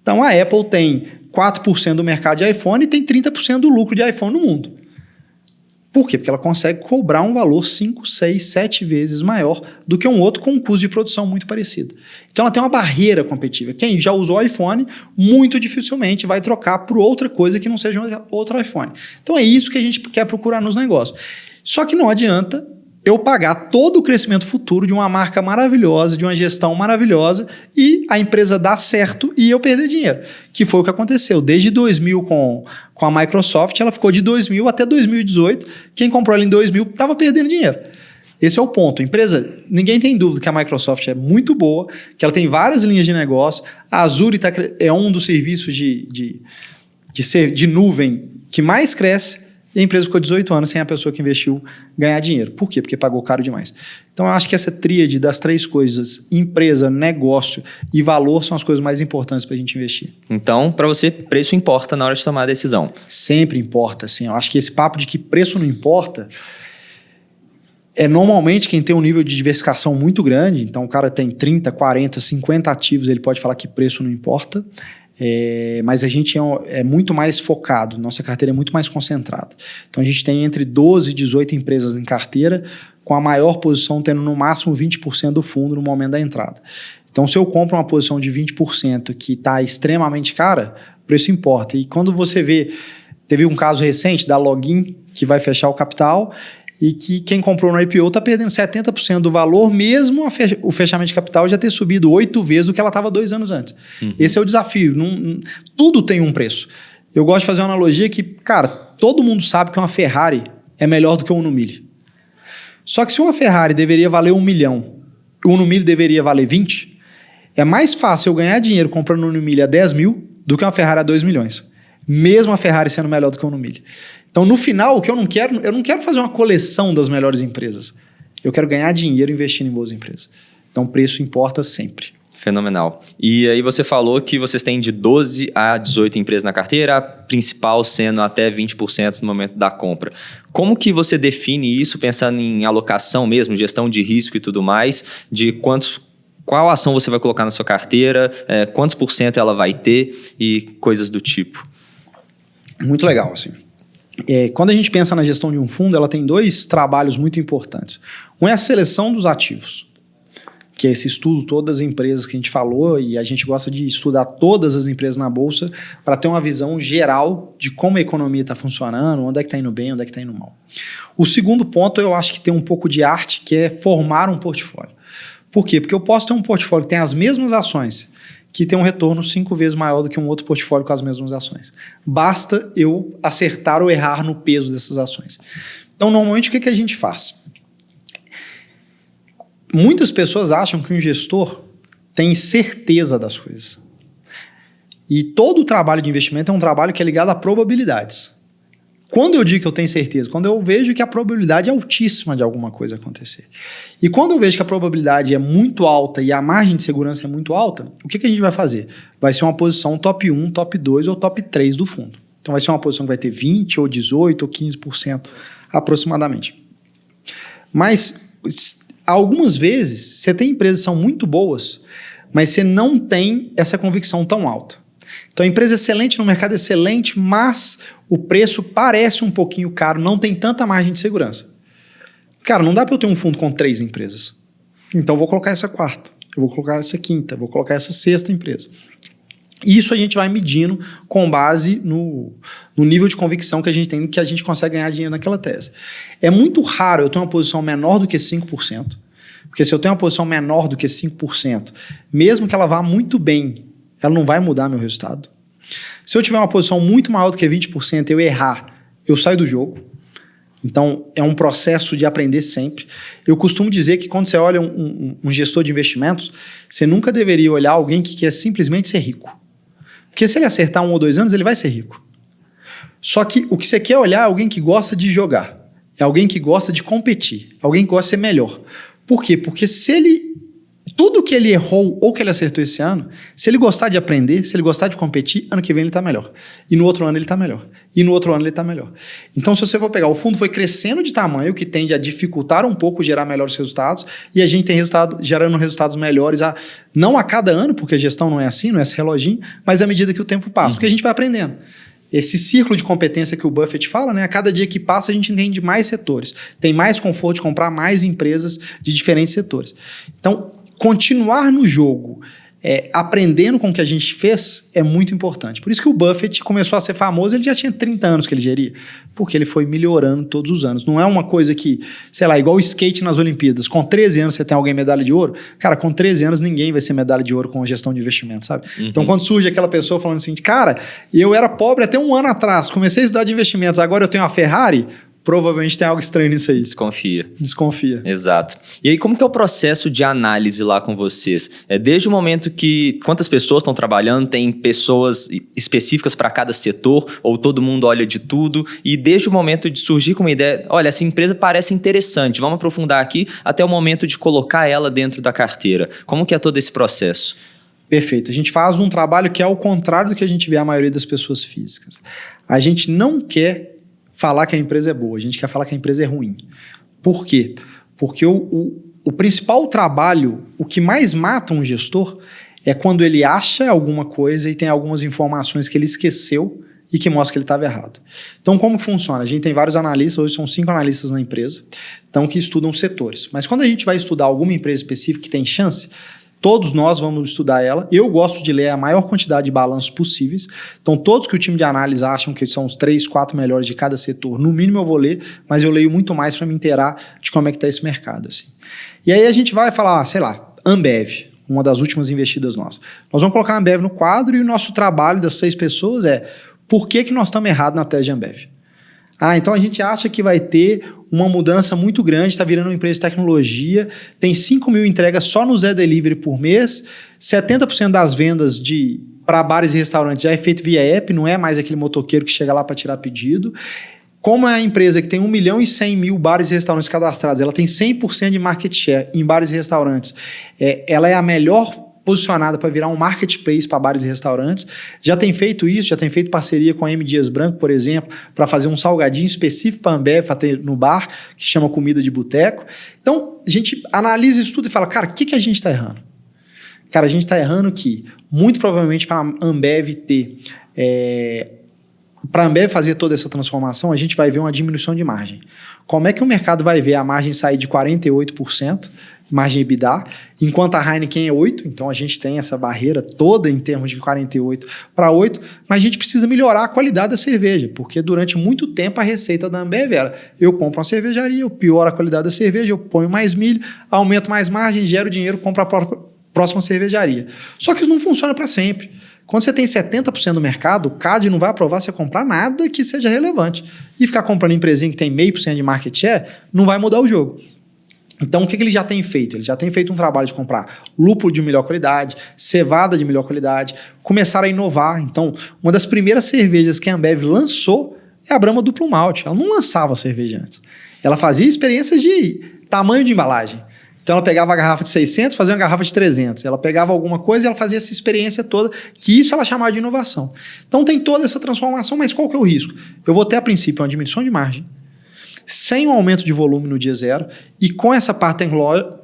Então, a Apple tem 4% do mercado de iPhone e tem 30% do lucro de iPhone no mundo. Por quê? Porque ela consegue cobrar um valor 5, 6, 7 vezes maior do que um outro com um custo de produção muito parecido. Então, ela tem uma barreira competitiva. Quem já usou iPhone, muito dificilmente vai trocar por outra coisa que não seja outro iPhone. Então, é isso que a gente quer procurar nos negócios. Só que não adianta eu pagar todo o crescimento futuro de uma marca maravilhosa, de uma gestão maravilhosa, e a empresa dar certo e eu perder dinheiro. Que foi o que aconteceu. Desde 2000 com a Microsoft, ela ficou de 2000 até 2018. Quem comprou ela em 2000 estava perdendo dinheiro. Esse é o ponto. A empresa, ninguém tem dúvida que a Microsoft é muito boa, que ela tem várias linhas de negócio. A Azure é um dos serviços de nuvem que mais cresce. E a empresa ficou 18 anos sem a pessoa que investiu ganhar dinheiro. Por quê? Porque pagou caro demais. Então, eu acho que essa tríade das 3 coisas, empresa, negócio e valor, são as coisas mais importantes para a gente investir. Então, para você, preço importa na hora de tomar a decisão. Sempre importa, assim. Eu acho que esse papo de que preço não importa é normalmente quem tem um nível de diversificação muito grande. Então, o cara tem 30, 40, 50 ativos, ele pode falar que preço não importa. Mas a gente é muito mais focado, nossa carteira é muito mais concentrada. Então a gente tem entre 12 e 18 empresas em carteira, com a maior posição tendo no máximo 20% do fundo no momento da entrada. Então se eu compro uma posição de 20% que está extremamente cara, o preço importa. E quando você vê, teve um caso recente da Login, que vai fechar o capital, e que quem comprou no IPO está perdendo 70% do valor, mesmo o fechamento de capital já ter subido 8 vezes do que ela estava 2 anos antes. Esse é o desafio. Tudo tem um preço. Eu gosto de fazer uma analogia que, cara, todo mundo sabe que uma Ferrari é melhor do que um Uno Mille. Só que se uma Ferrari deveria valer 1 milhão, o Uno Mille deveria valer 20, é mais fácil eu ganhar dinheiro comprando um Uno Mille a 10 mil do que uma Ferrari a 2 milhões. Mesmo a Ferrari sendo melhor do que o Uno Mille. Então, no final, o que eu não quero fazer uma coleção das melhores empresas. Eu quero ganhar dinheiro investindo em boas empresas. Então, preço importa sempre. Fenomenal. E aí você falou que vocês têm de 12 a 18 empresas na carteira, a principal sendo até 20% no momento da compra. Como que você define isso, pensando em alocação mesmo, gestão de risco e tudo mais, de qual ação você vai colocar na sua carteira, quantos por cento ela vai ter e coisas do tipo? Muito legal, assim. Quando a gente pensa na gestão de um fundo, ela tem 2 trabalhos muito importantes. Um é a seleção dos ativos, que é esse estudo todas as empresas que a gente falou, e a gente gosta de estudar todas as empresas na Bolsa para ter uma visão geral de como a economia está funcionando, onde é que está indo bem, onde é que está indo mal. O segundo ponto, eu acho que tem um pouco de arte, que é formar um portfólio. Por quê? Porque eu posso ter um portfólio que tem as mesmas ações, que tem um retorno 5 vezes maior do que um outro portfólio com as mesmas ações. Basta eu acertar ou errar no peso dessas ações. Então, normalmente, o que a gente faz? Muitas pessoas acham que um gestor tem certeza das coisas. E todo o trabalho de investimento é um trabalho que é ligado a probabilidades. Quando eu digo que eu tenho certeza? Quando eu vejo que a probabilidade é altíssima de alguma coisa acontecer. E quando eu vejo que a probabilidade é muito alta e a margem de segurança é muito alta, o que a gente vai fazer? Vai ser uma posição top 1, top 2 ou top 3 do fundo. Então vai ser uma posição que vai ter 20% ou 18% ou 15% aproximadamente. Mas algumas vezes você tem empresas que são muito boas, mas você não tem essa convicção tão alta. Então a empresa é excelente no mercado, excelente, mas o preço parece um pouquinho caro, não tem tanta margem de segurança. Cara, não dá para eu ter um fundo com 3 empresas. Então eu vou colocar essa 4ª, eu vou colocar essa 5ª, eu vou colocar essa 6ª empresa. Isso a gente vai medindo com base no nível de convicção que a gente tem, que a gente consegue ganhar dinheiro naquela tese. É muito raro eu ter uma posição menor do que 5%, porque se eu tenho uma posição menor do que 5%, mesmo que ela vá muito bem, ela não vai mudar meu resultado. Se eu tiver uma posição muito maior do que 20% e eu errar, eu saio do jogo. Então, é um processo de aprender sempre. Eu costumo dizer que quando você olha um gestor de investimentos, você nunca deveria olhar alguém que quer simplesmente ser rico. Porque se ele acertar 1 ou 2 anos, ele vai ser rico. Só que o que você quer olhar é alguém que gosta de jogar. É alguém que gosta de competir. Alguém que gosta de ser melhor. Por quê? Porque tudo que ele errou ou que ele acertou esse ano, se ele gostar de aprender, se ele gostar de competir, ano que vem ele está melhor. E no outro ano ele está melhor. E no outro ano ele está melhor. Então, se você for pegar, o fundo foi crescendo de tamanho, que tende a dificultar um pouco gerar melhores resultados, e a gente tem gerando resultados melhores, não a cada ano, porque a gestão não é assim, não é esse reloginho, mas à medida que o tempo passa, porque a gente vai aprendendo. Esse ciclo de competência que o Buffett fala, né? A cada dia que passa a gente entende mais setores. Tem mais conforto de comprar mais empresas de diferentes setores. Então, continuar no jogo, aprendendo com o que a gente fez, é muito importante. Por isso que o Buffett começou a ser famoso, ele já tinha 30 anos que ele geria, porque ele foi melhorando todos os anos. Não é uma coisa que, sei lá, igual o skate nas Olimpíadas, com 13 anos você tem alguém medalha de ouro, cara, com 13 anos ninguém vai ser medalha de ouro com gestão de investimento, sabe? Então, quando surge aquela pessoa falando assim, cara, eu era pobre até 1 ano atrás, comecei a estudar de investimentos, agora eu tenho a Ferrari, provavelmente tem algo estranho nisso aí. Desconfia. Exato. E aí, como que é o processo de análise lá com vocês? Desde o momento que... Quantas pessoas estão trabalhando? Tem pessoas específicas para cada setor? Ou todo mundo olha de tudo? E desde o momento de surgir com uma ideia... Olha, essa empresa parece interessante, vamos aprofundar aqui, até o momento de colocar ela dentro da carteira. Como que é todo esse processo? Perfeito. A gente faz um trabalho que é ao contrário do que a gente vê a maioria das pessoas físicas. A gente não quer falar que a empresa é boa, a gente quer falar que a empresa é ruim. Por quê? Porque o principal trabalho, o que mais mata um gestor, é quando ele acha alguma coisa e tem algumas informações que ele esqueceu e que mostra que ele estava errado. Então, como que funciona? A gente tem vários analistas, hoje são 5 analistas na empresa, então, que estudam setores. Mas quando a gente vai estudar alguma empresa específica que tem chance, todos nós vamos estudar ela. Eu gosto de ler a maior quantidade de balanços possíveis. Então, todos que o time de análise acham que são os 3, 4 melhores de cada setor, no mínimo eu vou ler, mas eu leio muito mais para me inteirar de como é que está esse mercado. Assim. E aí a gente vai falar, sei lá, Ambev, uma das últimas investidas nossas. Nós vamos colocar a Ambev no quadro e o nosso trabalho das 6 pessoas é por que nós estamos errados na tese de Ambev? Então a gente acha que vai ter uma mudança muito grande, está virando uma empresa de tecnologia, tem 5 mil entregas só no Zé Delivery por mês, 70% das vendas para bares e restaurantes já é feito via app, não é mais aquele motoqueiro que chega lá para tirar pedido. Como é a empresa que tem 1.100.000 bares e restaurantes cadastrados, ela tem 100% de market share em bares e restaurantes, ela é a melhor posicionada para virar um marketplace para bares e restaurantes. Já tem feito isso, já tem feito parceria com a M. Dias Branco, por exemplo, para fazer um salgadinho específico para a Ambev, para ter no bar, que chama comida de boteco. Então, a gente analisa isso tudo e fala, cara, o que a gente está errando? Cara, a gente está errando que, muito provavelmente, para a Ambev ter... Para a Ambev fazer toda essa transformação, a gente vai ver uma diminuição de margem. Como é que o mercado vai ver a margem sair de 48%, margem EBITDA, enquanto a Heineken é 8%, então a gente tem essa barreira toda em termos de 48% para 8%, mas a gente precisa melhorar a qualidade da cerveja, porque durante muito tempo a receita da Ambev era, eu compro uma cervejaria, eu pioro a qualidade da cerveja, eu ponho mais milho, aumento mais margem, gero dinheiro, compro a próxima cervejaria. Só que isso não funciona para sempre. Quando você tem 70% do mercado, o CAD não vai aprovar você comprar nada que seja relevante. E ficar comprando empresinha que tem 0,5% de market share, não vai mudar o jogo. Então, o que ele já tem feito? Ele já tem feito um trabalho de comprar lúpulo de melhor qualidade, cevada de melhor qualidade, começaram a inovar. Então, uma das primeiras cervejas que a Ambev lançou é a Brahma Duplo Malte. Ela não lançava cerveja antes. Ela fazia experiências de tamanho de embalagem. Então, ela pegava a garrafa de 600, fazia uma garrafa de 300. Ela pegava alguma coisa e ela fazia essa experiência toda, que isso ela chamava de inovação. Então, tem toda essa transformação, mas qual que é o risco? Eu vou ter, a princípio, uma diminuição de margem, sem um aumento de volume no dia zero, e com essa parte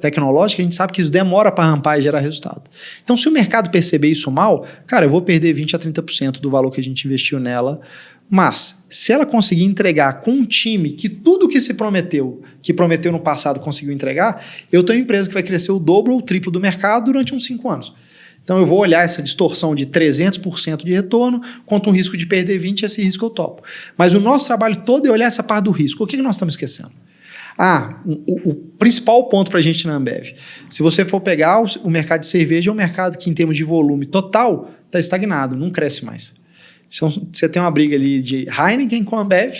tecnológica, a gente sabe que isso demora para rampar e gerar resultado. Então, se o mercado perceber isso mal, cara, eu vou perder 20% a 30% do valor que a gente investiu nela, mas se ela conseguir entregar com um time que tudo que se prometeu, que prometeu no passado, conseguiu entregar, eu tenho uma empresa que vai crescer o dobro ou o triplo do mercado durante uns 5 anos. Então, eu vou olhar essa distorção de 300% de retorno contra um risco de perder 20%, esse risco eu topo. Mas o nosso trabalho todo é olhar essa parte do risco. O que nós estamos esquecendo? O principal ponto para a gente na Ambev. Se você for pegar o mercado de cerveja, é um mercado que, em termos de volume total, está estagnado, não cresce mais. Você tem uma briga ali de Heineken com a Ambev.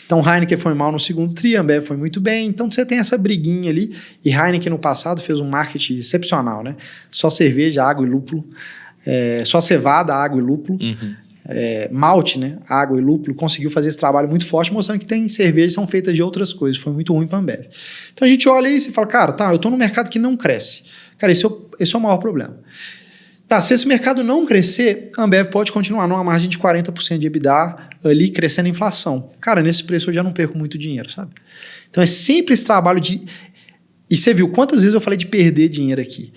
Então, Heineken foi mal no segundo tri, a Ambev foi muito bem. Então, você tem essa briguinha ali. E Heineken, no passado, fez um marketing excepcional, né? Só cerveja, água e lúpulo. Só cevada, água e lúpulo. Uhum. Malte, né? Água e lúpulo. Conseguiu fazer esse trabalho muito forte, mostrando que tem cervejas que são feitas de outras coisas. Foi muito ruim para a Ambev. Então, a gente olha isso e fala, cara, eu estou num mercado que não cresce. Cara, esse é o maior problema. Se esse mercado não crescer, a Ambev pode continuar numa margem de 40% de EBITDA ali, crescendo a inflação. Cara, nesse preço eu já não perco muito dinheiro, sabe? Então é sempre esse trabalho de... E você viu quantas vezes eu falei de perder dinheiro aqui.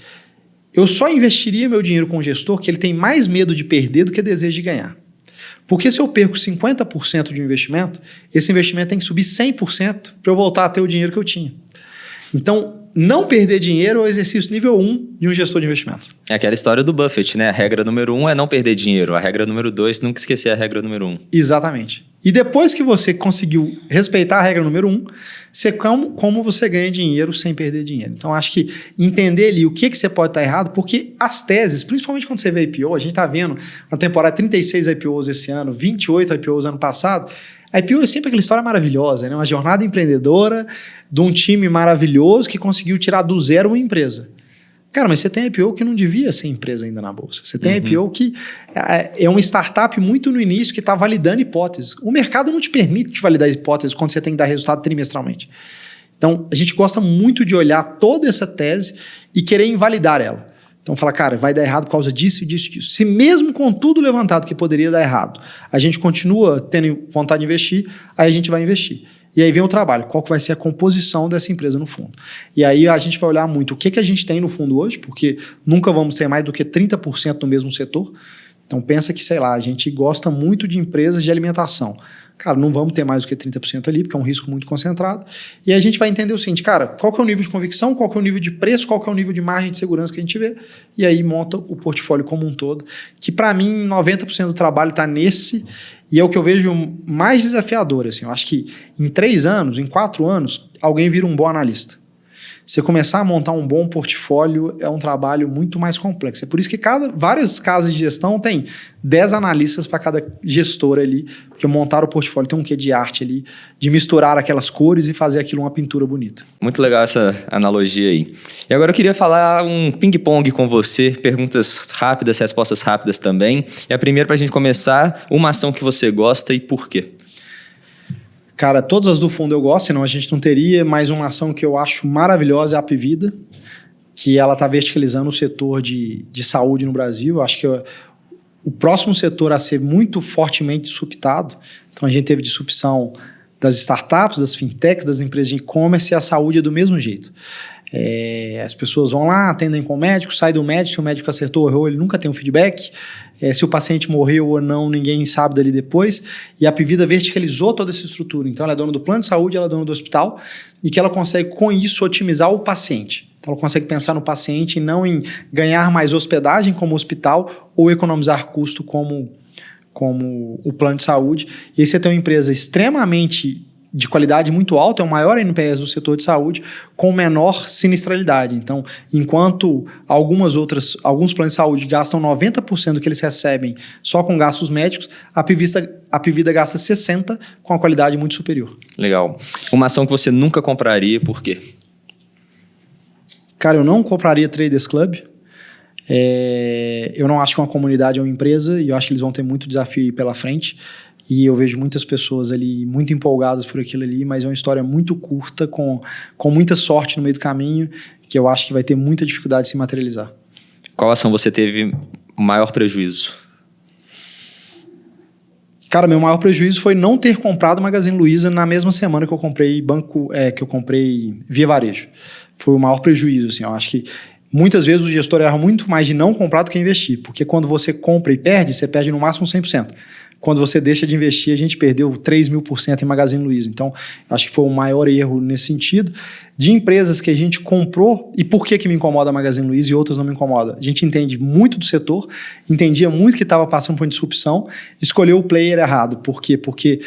Eu só investiria meu dinheiro com um gestor que ele tem mais medo de perder do que desejo de ganhar. Porque se eu perco 50% de um investimento, esse investimento tem que subir 100% para eu voltar a ter o dinheiro que eu tinha. Então, não perder dinheiro é o exercício nível 1 de um gestor de investimentos. É aquela história do Buffett, né? A regra número 1 é não perder dinheiro. A regra número 2, nunca esquecer a regra número 1. Exatamente. E depois que você conseguiu respeitar a regra número 1, você como você ganha dinheiro sem perder dinheiro. Então, acho que entender ali o que você pode estar errado, porque as teses, principalmente quando você vê IPO, a gente está vendo na temporada 36 IPOs esse ano, 28 IPOs ano passado. A IPO é sempre aquela história maravilhosa, né? Uma jornada empreendedora de um time maravilhoso que conseguiu tirar do zero uma empresa. Cara, mas você tem IPO que não devia ser empresa ainda na bolsa. Você tem IPO que é uma startup muito no início que está validando hipóteses. O mercado não te permite te validar hipóteses quando você tem que dar resultado trimestralmente. Então, a gente gosta muito de olhar toda essa tese e querer invalidar ela. Então, fala, cara, vai dar errado por causa disso e disso e disso. Se mesmo com tudo levantado que poderia dar errado, a gente continua tendo vontade de investir, aí a gente vai investir. E aí vem o trabalho, qual que vai ser a composição dessa empresa no fundo. E aí a gente vai olhar muito o que a gente tem no fundo hoje, porque nunca vamos ter mais do que 30% no mesmo setor. Então pensa que, sei lá, a gente gosta muito de empresas de alimentação. Cara, não vamos ter mais do que 30% ali, porque é um risco muito concentrado. E aí a gente vai entender o seguinte, cara, qual que é o nível de convicção, qual que é o nível de preço, qual que é o nível de margem de segurança que a gente vê, e aí monta o portfólio como um todo, que para mim 90% do trabalho está nesse, e é o que eu vejo mais desafiador. Assim, eu acho que em 3 anos, em 4 anos, alguém vira um bom analista. Você começar a montar um bom portfólio é um trabalho muito mais complexo. É por isso que várias casas de gestão têm 10 analistas para cada gestor ali, porque montar o portfólio tem um quê de arte ali, de misturar aquelas cores e fazer aquilo uma pintura bonita. Muito legal essa analogia aí. E agora eu queria falar um ping-pong com você, perguntas rápidas, respostas rápidas também. E a primeira, para a gente começar, uma ação que você gosta e por quê? Cara, todas as do fundo eu gosto, senão a gente não teria, mas uma ação que eu acho maravilhosa é a Apvida, que ela está verticalizando o setor de saúde no Brasil. Eu acho que o próximo setor a ser muito fortemente disruptado, então a gente teve disrupção das startups, das fintechs, das empresas de e-commerce, e a saúde é do mesmo jeito. As pessoas vão lá, atendem com o médico, sai do médico, se o médico acertou ou errou, ele nunca tem um feedback. Se o paciente morreu ou não, ninguém sabe dali depois. E a Apvida verticalizou toda essa estrutura. Então, ela é dona do plano de saúde, ela é dona do hospital, e que ela consegue, com isso, otimizar o paciente. Então, ela consegue pensar no paciente e não em ganhar mais hospedagem como hospital ou economizar custo como o plano de saúde. E aí você tem uma empresa extremamente de qualidade muito alta, é o maior NPS do setor de saúde, com menor sinistralidade. Então, enquanto alguns planos de saúde gastam 90% do que eles recebem só com gastos médicos, a Apvida gasta 60% com a qualidade muito superior. Legal. Uma ação que você nunca compraria, por quê? Cara, eu não compraria Traders Club. Eu não acho que uma comunidade é uma empresa e eu acho que eles vão ter muito desafio aí pela frente. E eu vejo muitas pessoas ali muito empolgadas por aquilo ali, mas é uma história muito curta, com muita sorte no meio do caminho, que eu acho que vai ter muita dificuldade de se materializar. Qual ação você teve o maior prejuízo? Cara, meu maior prejuízo foi não ter comprado Magazine Luiza na mesma semana que eu comprei Via Varejo. Foi o maior prejuízo, assim. Eu acho que muitas vezes o gestor erra muito mais de não comprar do que investir, porque quando você compra e perde, você perde no máximo 100%. Quando você deixa de investir, a gente perdeu 3.000% em Magazine Luiza. Então, acho que foi o maior erro nesse sentido. De empresas que a gente comprou, e por que me incomoda a Magazine Luiza e outras não me incomodam? A gente entende muito do setor, entendia muito que estava passando por disrupção, escolheu o player errado. Por quê? Porque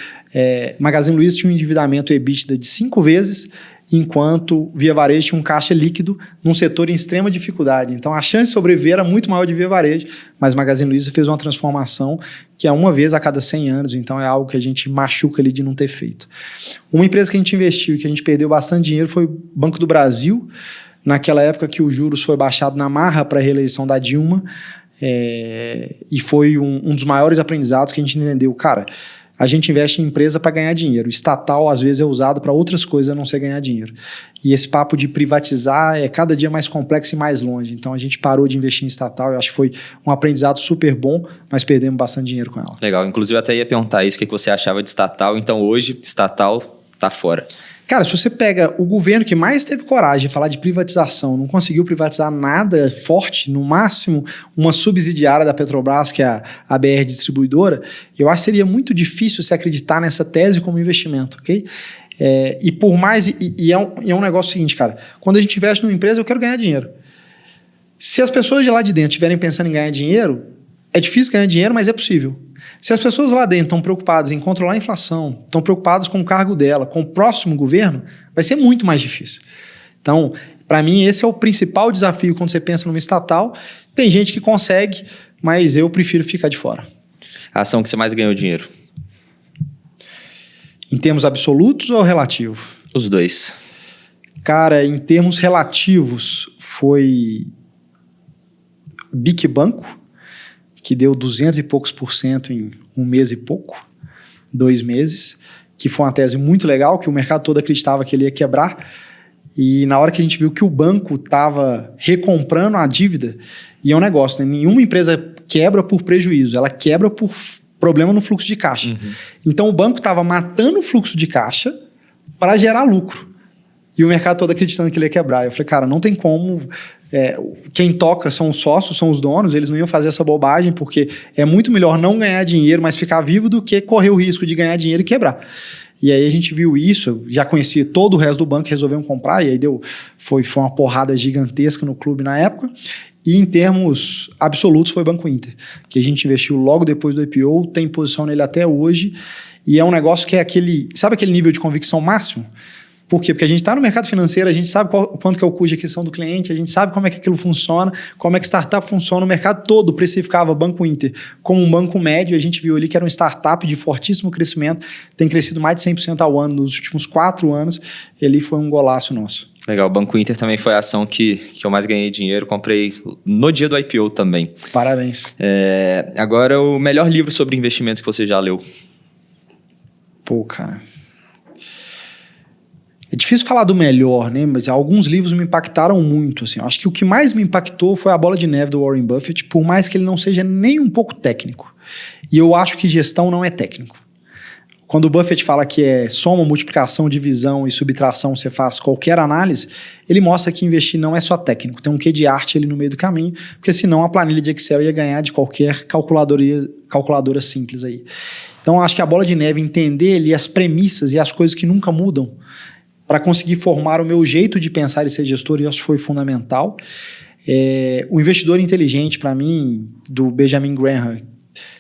Magazine Luiza tinha um endividamento EBITDA de 5 vezes, enquanto Via Varejo tinha um caixa líquido num setor em extrema dificuldade. Então, a chance de sobreviver era muito maior de Via Varejo, mas Magazine Luiza fez uma transformação que é uma vez a cada 100 anos, então é algo que a gente machuca ali de não ter feito. Uma empresa que a gente investiu e que a gente perdeu bastante dinheiro foi o Banco do Brasil, naquela época que os juros foi baixado na marra para a reeleição da Dilma, e foi um dos maiores aprendizados que a gente entendeu. Cara, a gente investe em empresa para ganhar dinheiro. Estatal, às vezes, é usado para outras coisas a não ser ganhar dinheiro. E esse papo de privatizar é cada dia mais complexo e mais longe. Então, a gente parou de investir em estatal. Eu acho que foi um aprendizado super bom, mas perdemos bastante dinheiro com ela. Legal. Inclusive, eu até ia perguntar isso, o que você achava de estatal. Então, hoje, estatal está fora. Cara, se você pega o governo que mais teve coragem de falar de privatização, não conseguiu privatizar nada forte, no máximo uma subsidiária da Petrobras, que é a BR Distribuidora, eu acho que seria muito difícil se acreditar nessa tese como investimento, ok? E por mais... é um negócio seguinte, cara, quando a gente investe numa empresa, eu quero ganhar dinheiro. Se as pessoas de lá de dentro estiverem pensando em ganhar dinheiro, é difícil ganhar dinheiro, mas é possível. Se as pessoas lá dentro estão preocupadas em controlar a inflação, estão preocupadas com o cargo dela, com o próximo governo, vai ser muito mais difícil. Então, para mim, esse é o principal desafio quando você pensa numa estatal. Tem gente que consegue, mas eu prefiro ficar de fora. A ação que você mais ganhou dinheiro? Em termos absolutos ou relativo? Os dois. Cara, em termos relativos, foi BIC Banco, que deu 200 e poucos % em 1 mês e pouco, 2 meses, que foi uma tese muito legal, que o mercado todo acreditava que ele ia quebrar. E na hora que a gente viu que o banco estava recomprando a dívida, e é um negócio, né? Nenhuma empresa quebra por prejuízo, ela quebra por problema no fluxo de caixa. Uhum. Então o banco estava matando o fluxo de caixa para gerar lucro. E o mercado todo acreditando que ele ia quebrar. Eu falei, cara, não tem como. Quem toca são os sócios, são os donos, eles não iam fazer essa bobagem, porque é muito melhor não ganhar dinheiro, mas ficar vivo, do que correr o risco de ganhar dinheiro e quebrar. E aí a gente viu isso, já conhecia todo o resto do banco, resolvemos comprar, e aí foi uma porrada gigantesca no clube na época. E em termos absolutos foi Banco Inter, que a gente investiu logo depois do IPO, tem posição nele até hoje, e é um negócio que é sabe aquele nível de convicção máximo? Por quê? Porque a gente está no mercado financeiro, a gente sabe quanto que é o custo de aquisição do cliente, a gente sabe como é que aquilo funciona, como é que startup funciona. O mercado todo precificava Banco Inter como um banco médio, a gente viu ali que era uma startup de fortíssimo crescimento, tem crescido mais de 100% ao ano nos últimos 4 anos, e ali foi um golaço nosso. Legal, o Banco Inter também foi a ação que eu mais ganhei dinheiro, comprei no dia do IPO também. Parabéns. Agora, o melhor livro sobre investimentos que você já leu? Pô, cara... É difícil falar do melhor, né? Mas alguns livros me impactaram muito, assim. Eu acho que o que mais me impactou foi A Bola de Neve, do Warren Buffett, por mais que ele não seja nem um pouco técnico. E eu acho que gestão não é técnico. Quando o Buffett fala que é soma, multiplicação, divisão e subtração, você faz qualquer análise, ele mostra que investir não é só técnico. Tem um quê de arte ali no meio do caminho, porque senão a planilha de Excel ia ganhar de qualquer calculadora simples aí. Então, acho que A Bola de Neve, entender ali as premissas e as coisas que nunca mudam, para conseguir formar o meu jeito de pensar e ser gestor, isso foi fundamental. O Investidor Inteligente, para mim, do Benjamin Graham,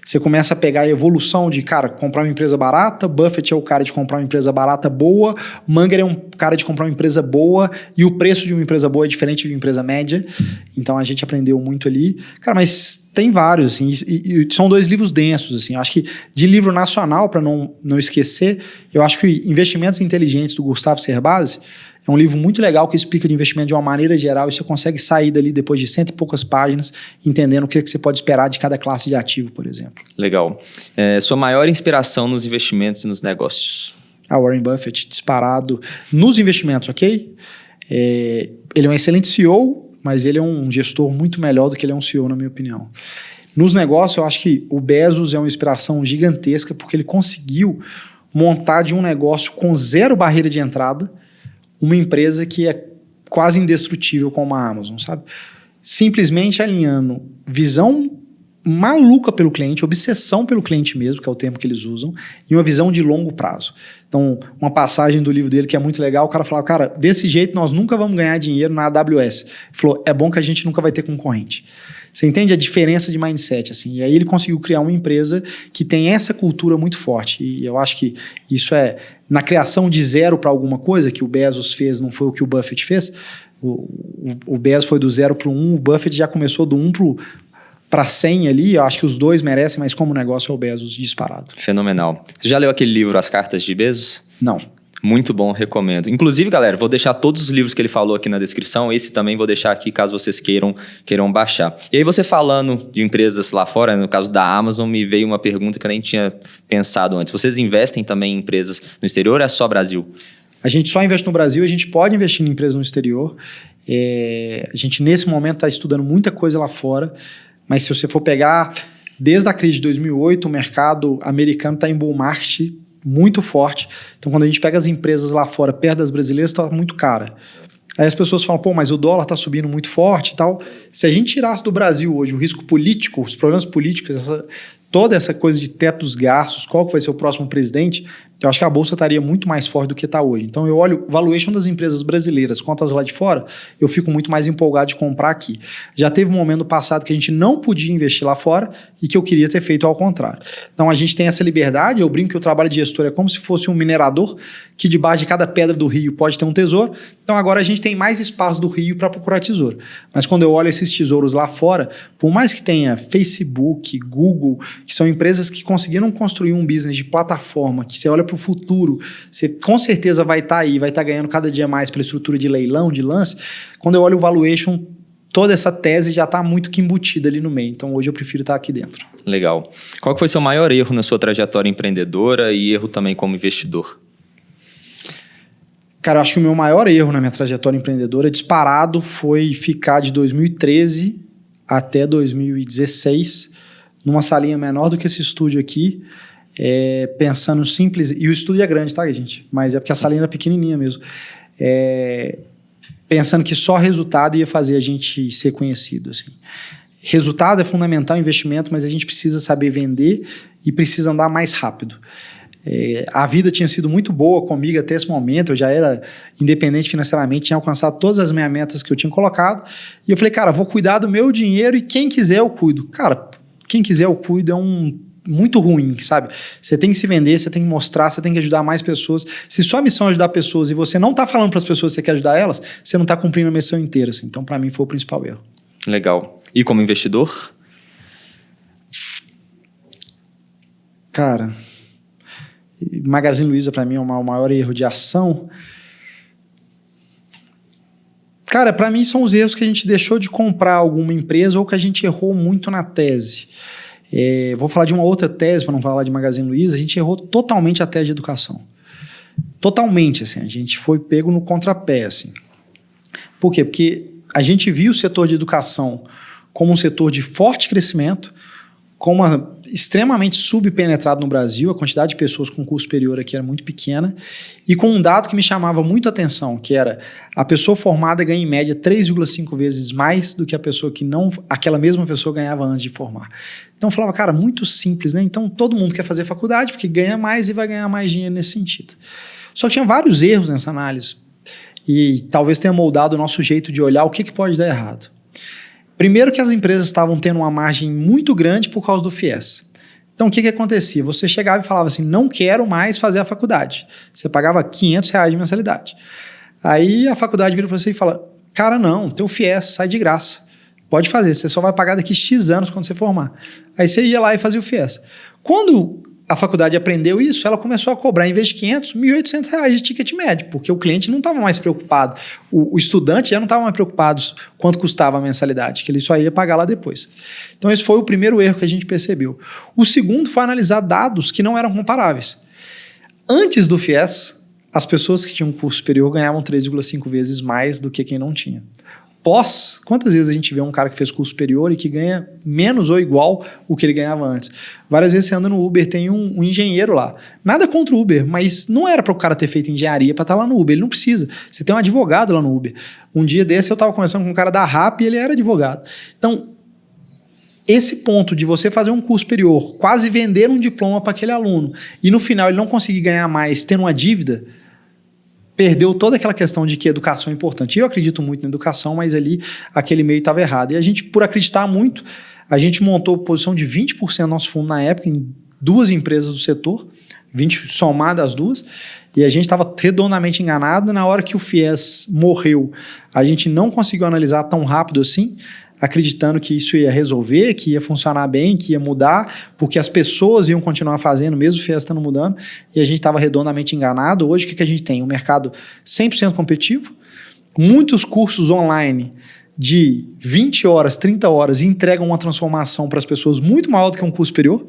você começa a pegar a evolução de, cara, comprar uma empresa barata, Buffett é o cara de comprar uma empresa barata boa, Munger é um cara de comprar uma empresa boa, e o preço de uma empresa boa é diferente de uma empresa média, então a gente aprendeu muito ali. Cara, mas tem vários, assim, e são 2 livros densos, assim, eu acho que de livro nacional, para não esquecer, eu acho que Investimentos Inteligentes, do Gustavo Cerbasi, é um livro muito legal que explica de investimento de uma maneira geral e você consegue sair dali depois de 100 e poucas páginas, entendendo o que você pode esperar de cada classe de ativo, por exemplo. Legal. Sua maior inspiração nos investimentos e nos negócios? Warren Buffett, disparado. Nos investimentos, ok? Ele é um excelente CEO, mas ele é um gestor muito melhor do que ele é um CEO, na minha opinião. Nos negócios, eu acho que o Bezos é uma inspiração gigantesca, porque ele conseguiu montar de um negócio com 0 barreira de entrada, uma empresa que é quase indestrutível como a Amazon, sabe? Simplesmente alinhando visão maluca pelo cliente, obsessão pelo cliente mesmo, que é o termo que eles usam, e uma visão de longo prazo. Então, uma passagem do livro dele que é muito legal, o cara falava, cara, desse jeito nós nunca vamos ganhar dinheiro na AWS. Ele falou, é bom que a gente nunca vai ter concorrente. Você entende a diferença de mindset, assim? E aí ele conseguiu criar uma empresa que tem essa cultura muito forte. E eu acho que isso na criação de 0 para alguma coisa, que o Bezos fez, não foi o que o Buffett fez. O Bezos foi do 0 para o 1, o Buffett já começou do 1 para 100 ali. Eu acho que os dois merecem, mas como negócio é o Bezos disparado. Fenomenal. Você já leu aquele livro As Cartas de Bezos? Não. Muito bom, recomendo. Inclusive, galera, vou deixar todos os livros que ele falou aqui na descrição. Esse também vou deixar aqui, caso vocês queiram baixar. E aí, você falando de empresas lá fora, no caso da Amazon, me veio uma pergunta que eu nem tinha pensado antes. Vocês investem também em empresas no exterior ou é só Brasil? A gente só investe no Brasil, a gente pode investir em empresas no exterior. A gente, nesse momento, está estudando muita coisa lá fora, mas se você for pegar, desde a crise de 2008, o mercado americano está em bull market muito forte. Então, quando a gente pega as empresas lá fora, perto das brasileiras, está muito cara. Aí as pessoas falam, pô, mas o dólar está subindo muito forte e tal. Se a gente tirasse do Brasil hoje o risco político, os problemas políticos, toda essa coisa de teto dos gastos, qual que vai ser o próximo presidente, eu acho que a Bolsa estaria muito mais forte do que está hoje. Então eu olho o valuation das empresas brasileiras contra as lá de fora, eu fico muito mais empolgado de comprar aqui. Já teve um momento no passado que a gente não podia investir lá fora e que eu queria ter feito ao contrário. Então a gente tem essa liberdade, eu brinco que o trabalho de gestor é como se fosse um minerador que debaixo de cada pedra do rio pode ter um tesouro. Então agora a gente tem mais espaço do rio para procurar tesouro. Mas quando eu olho esses tesouros lá fora, por mais que tenha Facebook, Google, que são empresas que conseguiram construir um business de plataforma, que você olha para o futuro, você com certeza vai estar aí, vai estar ganhando cada dia mais pela estrutura de leilão, de lance. Quando eu olho o valuation, toda essa tese já está muito que embutida ali no meio. Então hoje eu prefiro estar aqui dentro. Legal. Qual que foi seu maior erro na sua trajetória empreendedora e erro também como investidor? Cara, eu acho que o meu maior erro na minha trajetória empreendedora, disparado, foi ficar de 2013 até 2016 numa salinha menor do que esse estúdio aqui, pensando simples... E o estúdio é grande, tá, gente? Mas é porque a salinha era pequenininha mesmo. Pensando que só resultado ia fazer a gente ser conhecido, assim. Resultado é fundamental, investimento, mas a gente precisa saber vender e precisa andar mais rápido. A vida tinha sido muito boa comigo até esse momento, eu já era independente financeiramente, tinha alcançado todas as minhas metas que eu tinha colocado, e eu falei, cara, vou cuidar do meu dinheiro e quem quiser eu cuido. Cara, quem quiser eu cuido muito ruim, sabe? Você tem que se vender, você tem que mostrar, você tem que ajudar mais pessoas. Se sua missão é ajudar pessoas e você não está falando para as pessoas que você quer ajudar elas, você não está cumprindo a missão inteira. Assim. Então, para mim, foi o principal erro. Legal. E como investidor? Cara... Magazine Luiza, para mim, é o maior erro de ação. Cara, para mim, são os erros que a gente deixou de comprar alguma empresa ou que a gente errou muito na tese. Vou falar de uma outra tese, para não falar de Magazine Luiza. A gente errou totalmente a tese de educação. Totalmente, assim. A gente foi pego no contrapé, assim. Por quê? Porque a gente viu o setor de educação como um setor de forte crescimento, extremamente subpenetrado no Brasil, a quantidade de pessoas com curso superior aqui era muito pequena, e com um dado que me chamava muito a atenção, que era a pessoa formada ganha em média 3,5 vezes mais do que a pessoa que não, aquela mesma pessoa ganhava antes de formar. Então eu falava, cara, muito simples, né? Então todo mundo quer fazer faculdade porque ganha mais e vai ganhar mais dinheiro nesse sentido. Só que tinha vários erros nessa análise, e talvez tenha moldado o nosso jeito de olhar o que pode dar errado. Primeiro que as empresas estavam tendo uma margem muito grande por causa do FIES. Então, o que acontecia? Você chegava e falava assim, não quero mais fazer a faculdade. Você pagava R$500 de mensalidade. Aí a faculdade vira para você e fala, cara, não, teu FIES sai de graça. Pode fazer, você só vai pagar daqui X anos quando você formar. Aí você ia lá e fazia o FIES. Quando a faculdade aprendeu isso, ela começou a cobrar, em vez de R$500, R$1.800 de ticket médio, porque o cliente não estava mais preocupado, o estudante já não estava mais preocupado quanto custava a mensalidade, que ele só ia pagar lá depois. Então esse foi o primeiro erro que a gente percebeu. O segundo foi analisar dados que não eram comparáveis. Antes do FIES, as pessoas que tinham curso superior ganhavam 3,5 vezes mais do que quem não tinha. Pós, quantas vezes a gente vê um cara que fez curso superior e que ganha menos ou igual o que ele ganhava antes? Várias vezes você anda no Uber, tem um engenheiro lá. Nada contra o Uber, mas não era para o cara ter feito engenharia para estar lá no Uber, ele não precisa. Você tem um advogado lá no Uber. Um dia desse eu estava conversando com um cara da RAP e ele era advogado. Então, esse ponto de você fazer um curso superior, quase vender um diploma para aquele aluno, e no final ele não conseguir ganhar mais tendo uma dívida, perdeu toda aquela questão de que educação é importante. Eu acredito muito na educação, mas ali aquele meio estava errado. E a gente, por acreditar muito, a gente montou posição de 20% do nosso fundo na época em 2 empresas do setor, 20 somadas as 2, e a gente estava redondamente enganado. Na hora que o FIES morreu, a gente não conseguiu analisar tão rápido assim, acreditando que isso ia resolver, que ia funcionar bem, que ia mudar, porque as pessoas iam continuar fazendo, mesmo o FIES estando mudando, e a gente estava redondamente enganado. Hoje, o que a gente tem? Um mercado 100% competitivo, muitos cursos online de 20 horas, 30 horas, entregam uma transformação para as pessoas muito maior do que um curso superior,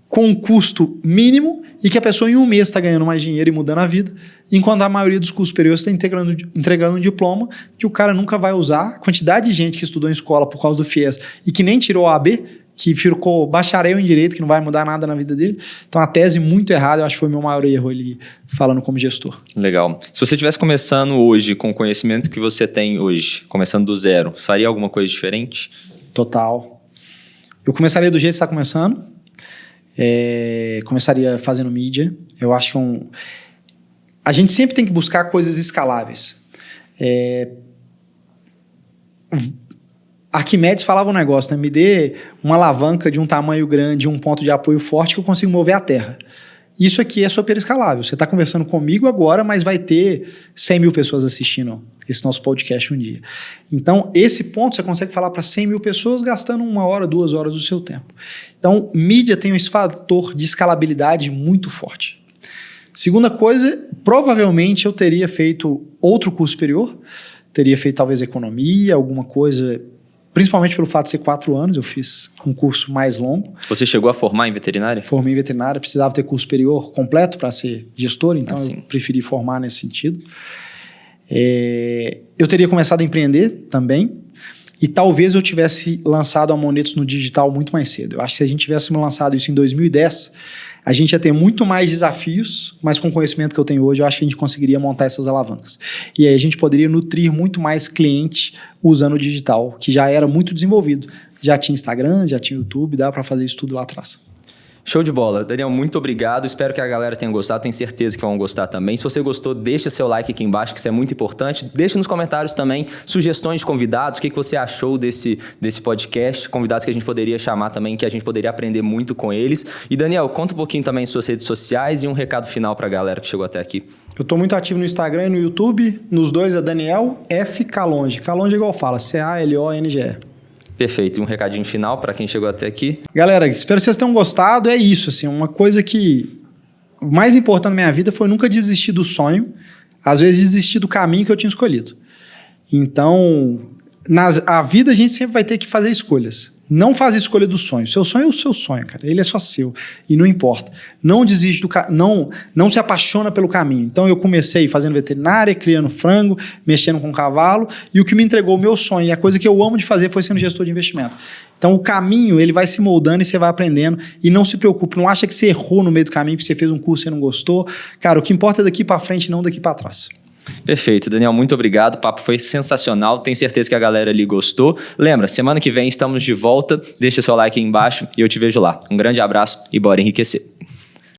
com um custo mínimo e que a pessoa em um mês está ganhando mais dinheiro e mudando a vida, enquanto a maioria dos cursos superiores está entregando um diploma que o cara nunca vai usar. A quantidade de gente que estudou em escola por causa do FIES e que nem tirou a AB, que ficou bacharel em direito, que não vai mudar nada na vida dele. Então, a tese muito errada, eu acho que foi o meu maior erro ali, falando como gestor. Legal. Se você estivesse começando hoje com o conhecimento que você tem hoje, começando do zero, faria alguma coisa diferente? Total. Eu começaria do jeito que você está começando. Começaria fazendo mídia. Eu acho que a gente sempre tem que buscar coisas escaláveis. Arquimedes falava um negócio, né? Me dê uma alavanca de um tamanho grande, um ponto de apoio forte que eu consigo mover a terra. Isso aqui é super escalável. Você está conversando comigo agora, mas vai ter 100 mil pessoas assistindo esse nosso podcast um dia. Então, esse ponto você consegue falar para 100 mil pessoas gastando 1 hora, 2 horas do seu tempo. Então, mídia tem um fator de escalabilidade muito forte. Segunda coisa, provavelmente eu teria feito outro curso superior, teria feito talvez economia, alguma coisa, principalmente pelo fato de ser 4 anos, eu fiz um curso mais longo. Você chegou a formar em veterinária? Formei em veterinária, precisava ter curso superior completo para ser gestor, então eu preferi formar nesse sentido. Eu teria começado a empreender também, e talvez eu tivesse lançado a Monetos no digital muito mais cedo. Eu acho que se a gente tivesse lançado isso em 2010, a gente ia ter muito mais desafios, mas com o conhecimento que eu tenho hoje, eu acho que a gente conseguiria montar essas alavancas. E aí a gente poderia nutrir muito mais cliente usando o digital, que já era muito desenvolvido. Já tinha Instagram, já tinha YouTube, dá para fazer isso tudo lá atrás. Show de bola. Daniel, muito obrigado. Espero que a galera tenha gostado. Tenho certeza que vão gostar também. Se você gostou, deixa seu like aqui embaixo, que isso é muito importante. Deixa nos comentários também sugestões de convidados. O que você achou desse podcast. Convidados que a gente poderia chamar também, que a gente poderia aprender muito com eles. E, Daniel, conta um pouquinho também suas redes sociais e um recado final para a galera que chegou até aqui. Eu estou muito ativo no Instagram e no YouTube. Nos dois é Daniel F. Calonge. Calonge é igual fala, C-A-L-O-N-G-E. Perfeito. E um recadinho final para quem chegou até aqui. Galera, espero que vocês tenham gostado. É isso, assim, uma coisa que o mais importante na minha vida foi nunca desistir do sonho, às vezes desistir do caminho que eu tinha escolhido. Então, a vida a gente sempre vai ter que fazer escolhas. Não faz escolha do sonho. Seu sonho é o seu sonho, cara. Ele é só seu. E não importa. Não desiste não se apaixona pelo caminho. Então, eu comecei fazendo veterinária, criando frango, mexendo com cavalo. E o que me entregou o meu sonho, e a coisa que eu amo de fazer, foi sendo gestor de investimento. Então, o caminho, ele vai se moldando e você vai aprendendo. E não se preocupe. Não acha que você errou no meio do caminho, porque você fez um curso e você não gostou. Cara, o que importa é daqui para frente, não daqui para trás. Perfeito, Daniel, muito obrigado, o papo foi sensacional, tenho certeza que a galera ali gostou. Lembra, semana que vem estamos de volta, deixa seu like aí embaixo e eu te vejo lá. Um grande abraço e bora enriquecer.